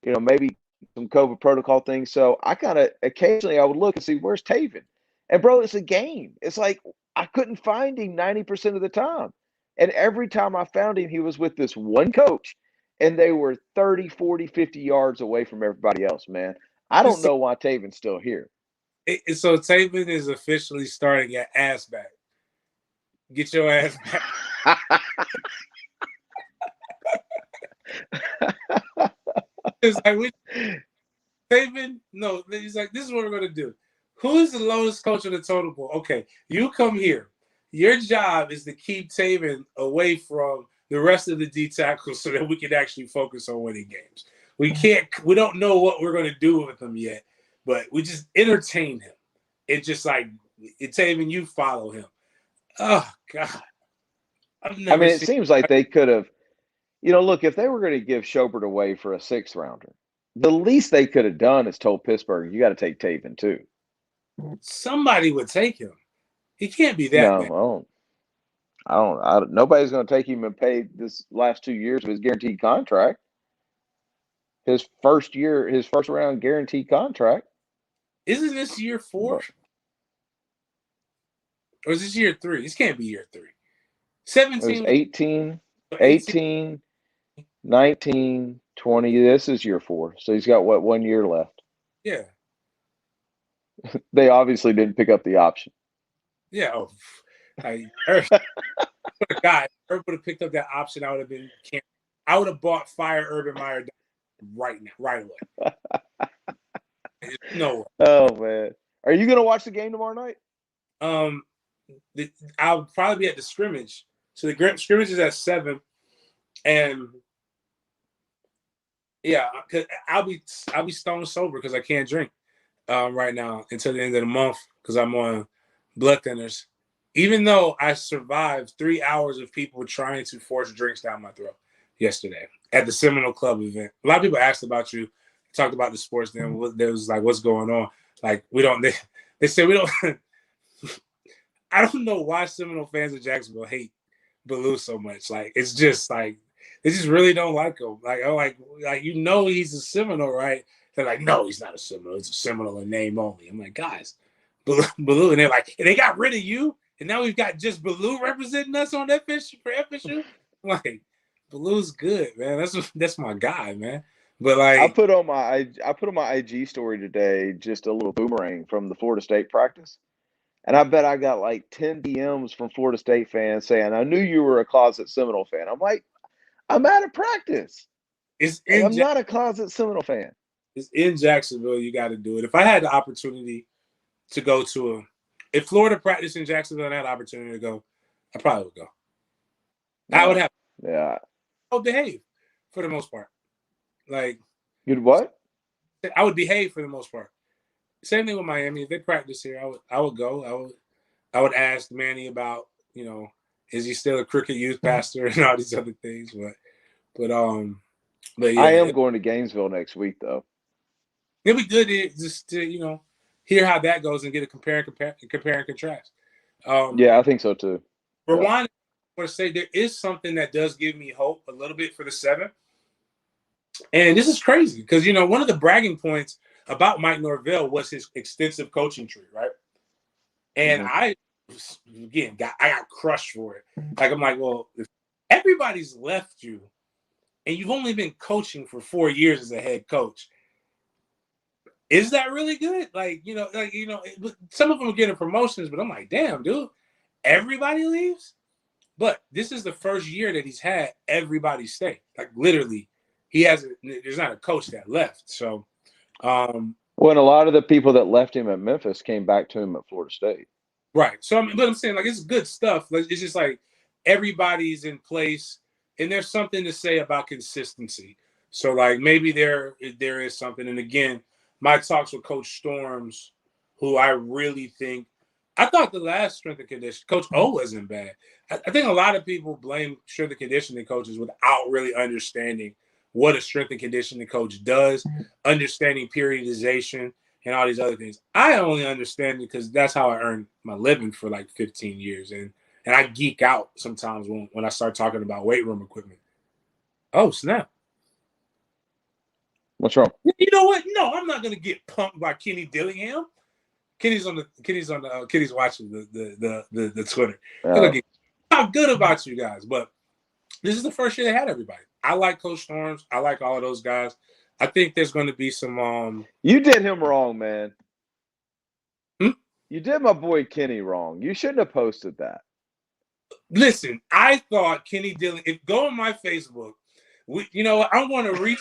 maybe some COVID protocol things. So I kind of occasionally I would look and see where's Taven. And bro, it's a game. It's like I couldn't find him 90% of the time. And every time I found him, he was with this one coach and they were 30, 40, 50 yards away from everybody else, man. I don't know why Taven's still here. So Taven is officially starting at ass back. Get your ass back. It's like Taven, no, he's like, this is what we're gonna do. Who is the lowest coach on the totem pole? Okay, you come here. Your job is to keep Taven away from the rest of the D tackles so that we can actually focus on winning games. We don't know what we're gonna do with him yet, but we just entertain him. It's just like Taven, you follow him. Oh God. It seems like they could have, look, if they were going to give Schobert away for a 6th rounder, the least they could have done is told Pittsburgh, you got to take Taven too. Somebody would take him. He can't be that bad. No, I don't. Nobody's going to take him and pay this last 2 years of his guaranteed contract. His first round guaranteed contract. Isn't this year 4? Or is this year 3? This can't be year 3. 17. It was 18, 19, 20. This is year 4. So he's got, 1 year left? Yeah. They obviously didn't pick up the option. Yeah. Oh, God, Herb would have picked up that option. I would have bought Fire Urban Meyer right now, right away. No. Oh, man. Are you going to watch the game tomorrow night? I'll probably be at the scrimmage. So the scrimmage is at 7, and yeah, cause I'll be stone sober because I can't drink right now until the end of the month because I'm on blood thinners. Even though I survived 3 hours of people trying to force drinks down my throat yesterday at the Seminole Club event. A lot of people asked about you, talked about the sports. Then there was like, what's going on? Like they said we don't. I don't know why Seminole fans of Jacksonville hate Baloo so much. Like, it's just like they just really don't like him. Like he's a Seminole, right? They're like, no, he's not a Seminole. It's a Seminole in name only. I'm like, guys, Baloo, and they're like, and they got rid of you, and now we've got just Baloo representing us on FSU for FSU. I'm like, Baloo's good, man. That's my guy, man. But like, I put on my IG story today just a little boomerang from the Florida State practice. And I bet I got like 10 DMs from Florida State fans saying, I knew you were a closet Seminole fan. I'm like, I'm out of practice. I'm not a closet Seminole fan. It's in Jacksonville. You got to do it. If I had the opportunity to go if Florida practiced in Jacksonville and I had the opportunity to go, I probably would go. Yeah. I would have. Yeah. I would behave for the most part. Like, you'd what? I would behave for the most part. Same thing with Miami. If they practice here, I would go. I would ask Manny about, is he still a Cricket youth pastor and all these other things. But yeah, I am going to Gainesville next week though. It'd be good just to hear how that goes and get a compare and contrast. Yeah, I think so too. For one, I want to say there is something that does give me hope a little bit for the 7. And this is crazy because one of the bragging points about Mike Norvell was his extensive coaching tree, right? And I got crushed for it. Like, I'm like, well, if everybody's left you and you've only been coaching for 4 years as a head coach, is that really good? Like some of them are getting promotions, but I'm like, damn, dude, everybody leaves. But this is the first year that he's had everybody stay. Like literally, there's not a coach that left. So, when a lot of the people that left him at Memphis came back to him at Florida State. right. So but I'm saying like it's good stuff. Like it's just like everybody's in place, and there's something to say about consistency. So like maybe there is something. And again, my talks with Coach Storms, who I really think, I thought the last strength and conditioning Coach O wasn't bad. I think a lot of people blame strength and conditioning coaches without really understanding what a strength and conditioning coach does, understanding periodization and all these other things. I only understand it because that's how I earned my living for like 15 years. And I geek out sometimes when I start talking about weight room equipment. Oh, snap. What's wrong? You know what? No, I'm not gonna get punked by Kenny Dillingham. Kenny's watching the Twitter. I'm good about you guys, but this is the first year they had everybody. I like Coach Storms. I like all of those guys. I think there's going to be some. You did him wrong, man. Hmm? You did my boy Kenny wrong. You shouldn't have posted that. Listen, I thought Kenny Dillingham. Go on my Facebook. I'm going to reach.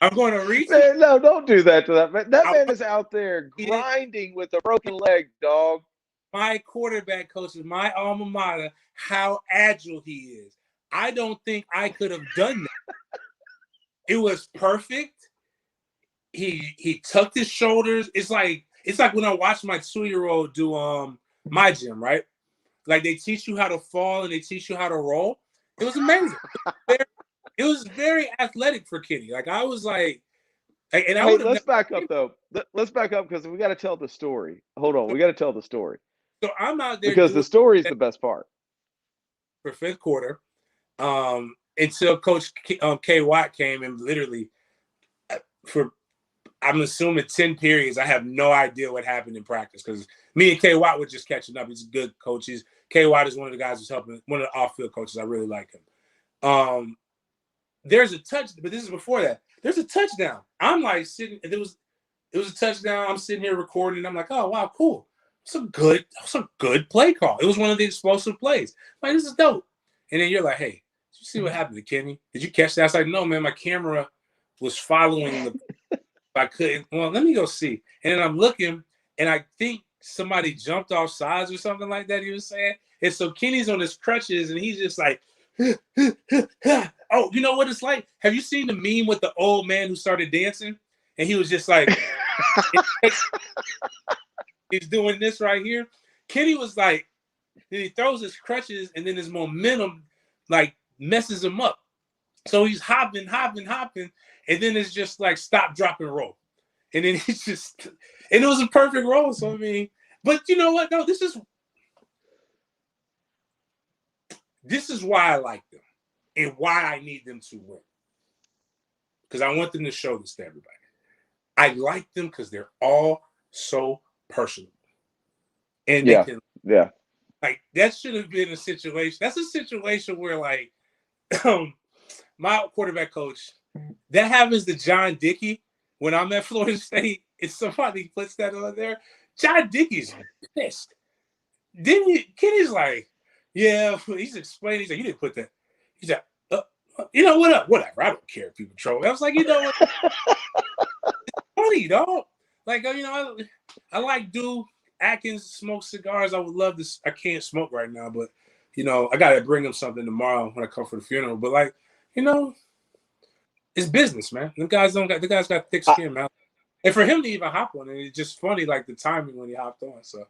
I'm going to reach. Man, no, don't do that to that man. That man is out there grinding with a broken leg, dog. My quarterback coach is my alma mater. How agile he is. I don't think I could have done that. It was perfect. He tucked his shoulders. It's like when I watch my 2-year-old do my gym, right? Like they teach you how to fall and they teach you how to roll. It was amazing. It was very athletic for Kenny. Like I was like, and I would. Let's back up though. Let's back up because we got to tell the story. Hold on, we got to tell the story. So I'm out there because the story is the best part. For fifth quarter, until Coach K. Watt came and literally for I'm assuming 10 periods. I have no idea what happened in practice because me and K. Watt were just catching up. He's a good coach. K. Watt is one of the guys who's helping, one of the off-field coaches. I really like him. There's a touch, but this is before that. There's a touchdown. I'm like sitting. It was a touchdown. I'm sitting here recording. I'm like, oh wow, cool. It's a good play call. It was one of the explosive plays. Like this is dope. And then you're like, hey, did you see what happened to Kenny? Did you catch that? I was like, no, man, my camera was following the. I couldn't. Well, let me go see. And then I'm looking, and I think somebody jumped off sides or something like that. He was saying, and so Kenny's on his crutches, and he's just like. Oh, you know what it's like? Have you seen the meme with the old man who started dancing? And he was just like, he's doing this right here. Kenny was like, then he throws his crutches and then his momentum like messes him up. So he's hopping. And then it's just like stop, drop, and roll. And then he's just, and it was a perfect roll. So, I mean, but you know what? No, this is why I like them and why I need them to win. Because I want them to show this to everybody. I like them because they're all so personal. And they can, like, that should have been a situation. That's a situation where, like, my quarterback coach, that happens to John Dickey when I'm at Florida State. If somebody puts that on there, John Dickey's pissed. Kenny's like, yeah, he's explaining. He's like, you didn't put that. He's like, you know what? Whatever. I don't care if people troll. I was like, you know what? It's funny, dog. Like, you know, I like Duke Atkins smoke cigars. I would love this. I can't smoke right now, but you know, I gotta bring him something tomorrow when I come for the funeral. But like, you know, it's business, man. The guys got thick skin, man. And for him to even hop on it, it's just funny, like the timing when he hopped on. So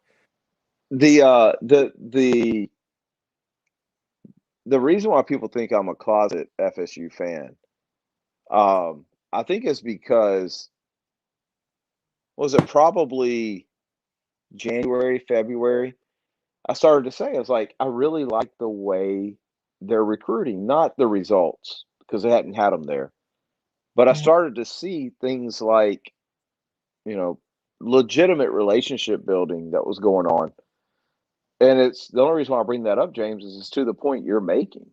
the reason why people think I'm a closet FSU fan, I think it's because, was it probably January, February? I started to say, I was like, I really like the way they're recruiting, not the results, because they hadn't had them there. But I started to see things like, you know, legitimate relationship building that was going on. And it's the only reason why I bring that up, James, is it's to the point you're making.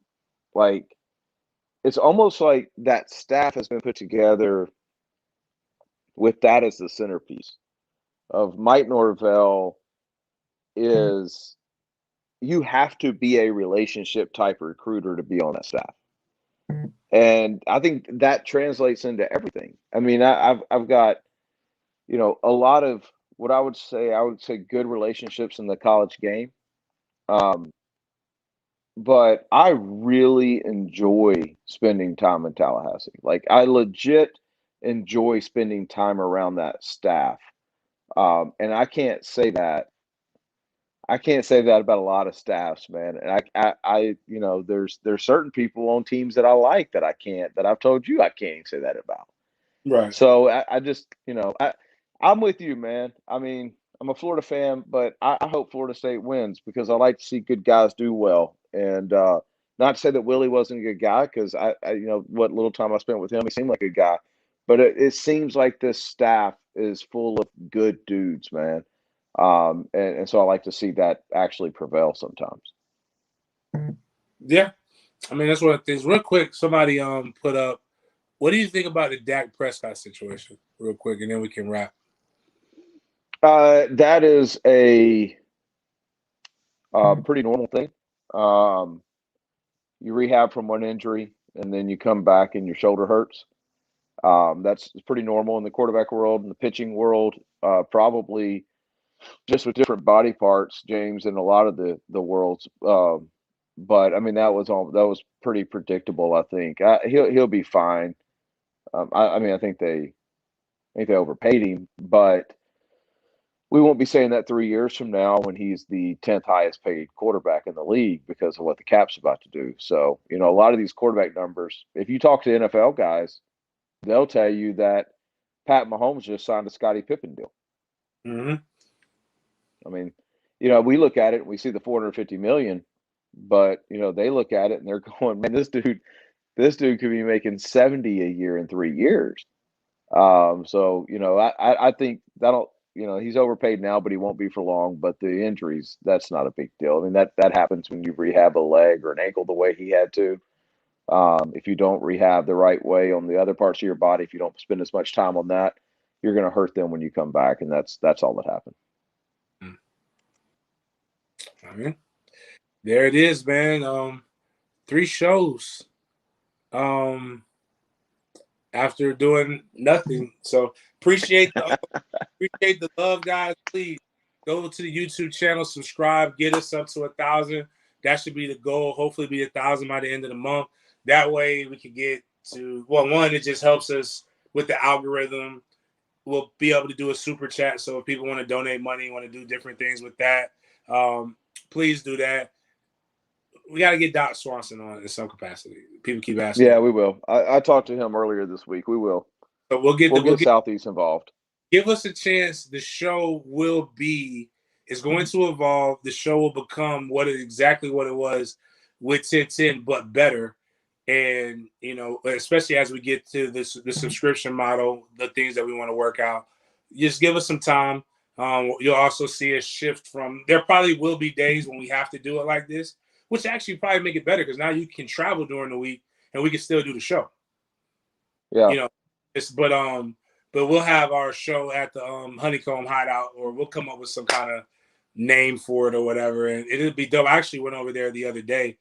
Like, it's almost like that staff has been put together with that as the centerpiece of Mike Norvell is you have to be a relationship type recruiter to be on that staff. And I think that translates into everything. I mean, I've got, a lot of what I would say good relationships in the college game. Um, but I really enjoy spending time in Tallahassee. Like I legit enjoy spending time around that staff. And I can't say that about a lot of staffs, man. And there's certain people on teams that I like that I've told you I can't say that about. Right. So I just, I'm with you, man. I mean, I'm a Florida fan, but I hope Florida State wins because I like to see good guys do well. And not to say that Willie wasn't a good guy because what little time I spent with him, he seemed like a good guy. But it seems like this staff is full of good dudes, man. And so I like to see that actually prevail sometimes. Yeah. I mean, that's one of the things. Real quick, somebody put up, what do you think about the Dak Prescott situation? Real quick, and then we can wrap. That is a pretty normal thing. You rehab from one injury and then you come back and your shoulder hurts. That's pretty normal in the quarterback world, in the pitching world, probably just with different body parts, James, in a lot of the worlds. But I mean, that was pretty predictable. I think he'll be fine. I think they overpaid him, but we won't be saying that 3 years from now when he's the 10th highest paid quarterback in the league because of what the cap's about to do. So, a lot of these quarterback numbers, if you talk to NFL guys, they'll tell you that Pat Mahomes just signed a Scottie Pippen deal. Mm-hmm. I mean, we look at it and we see the 450 million, but they look at it and they're going, man, this dude could be making 70 a year in 3 years. So I think that'll he's overpaid now, but he won't be for long. But the injuries, that's not a big deal. I mean that happens when you rehab a leg or an ankle the way he had to. If you don't rehab the right way on the other parts of your body, if you don't spend as much time on that, you're going to hurt them when you come back, and that's all that happened. I mean, there it is, man. 3 shows. After doing nothing. So appreciate the love, guys. Please go to the YouTube channel, subscribe, get us up to 1,000. That should be the goal. Hopefully, be 1,000 by the end of the month. That way, we can get to one. It just helps us with the algorithm. We'll be able to do a super chat. So if people want to donate money, want to do different things with that, please do that. We got to get Doc Swanson on in some capacity. People keep asking. Yeah, we will. I talked to him earlier this week. We will. But we'll get Southeast involved. Give us a chance. The show is going to evolve. The show will become exactly what it was with 1010, but better. And especially as we get to the subscription model, the things that we want to work out, just give us some time. You'll also see a shift from. There probably will be days when we have to do it like this, which actually probably make it better because now you can travel during the week and we can still do the show. Yeah. But we'll have our show at the Honeycomb Hideout, or we'll come up with some kind of name for it or whatever, and it'll be dope. I actually went over there the other day,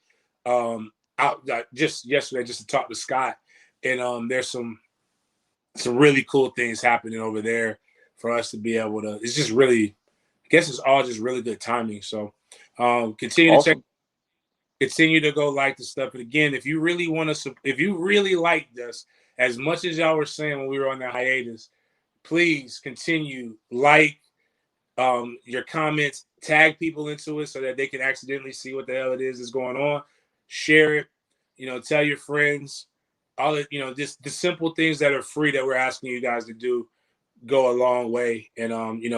just yesterday, just to talk to Scott, and there's some really cool things happening over there for us to be able to. It's just really, I guess it's all just really good timing. So continue to check. Continue to go like the stuff. And again, if you really liked us as much as y'all were saying when we were on the hiatus, please continue your comments, tag people into it so that they can accidentally see what the hell it is going on. Share it, tell your friends. All it, just the simple things that are free that we're asking you guys to do go a long way. And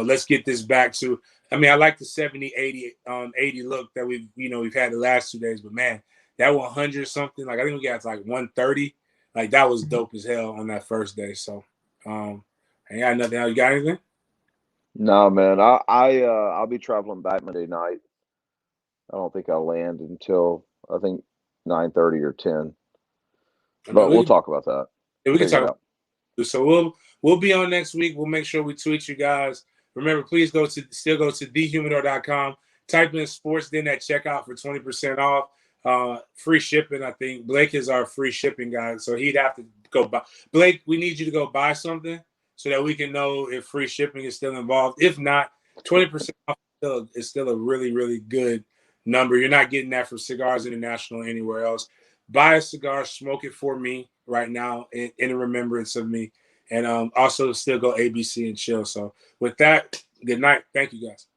let's get this back to. I mean, I like the 70, 80 look that we've had the last 2 days, but man, that 100 something, like I think we got to like 130. Like that was dope as hell on that first day. So I ain't got nothing else. You got anything? No, man. I'll be traveling back Monday night. I don't think I'll land until I think 9:30 or 10. But we'll talk about that. Yeah, we can talk. So we'll be on next week. We'll make sure we tweet you guys. Remember, please go to thehumidor.com. Type in sportsden at checkout for 20% off. Free shipping, I think. Blake is our free shipping guy, so he'd have to go buy. Blake, we need you to go buy something so that we can know if free shipping is still involved. If not, 20% off is still a really, really good number. You're not getting that for Cigars International or anywhere else. Buy a cigar, smoke it for me right now in remembrance of me. And also still go ABC and chill. So with that, good night. Thank you guys.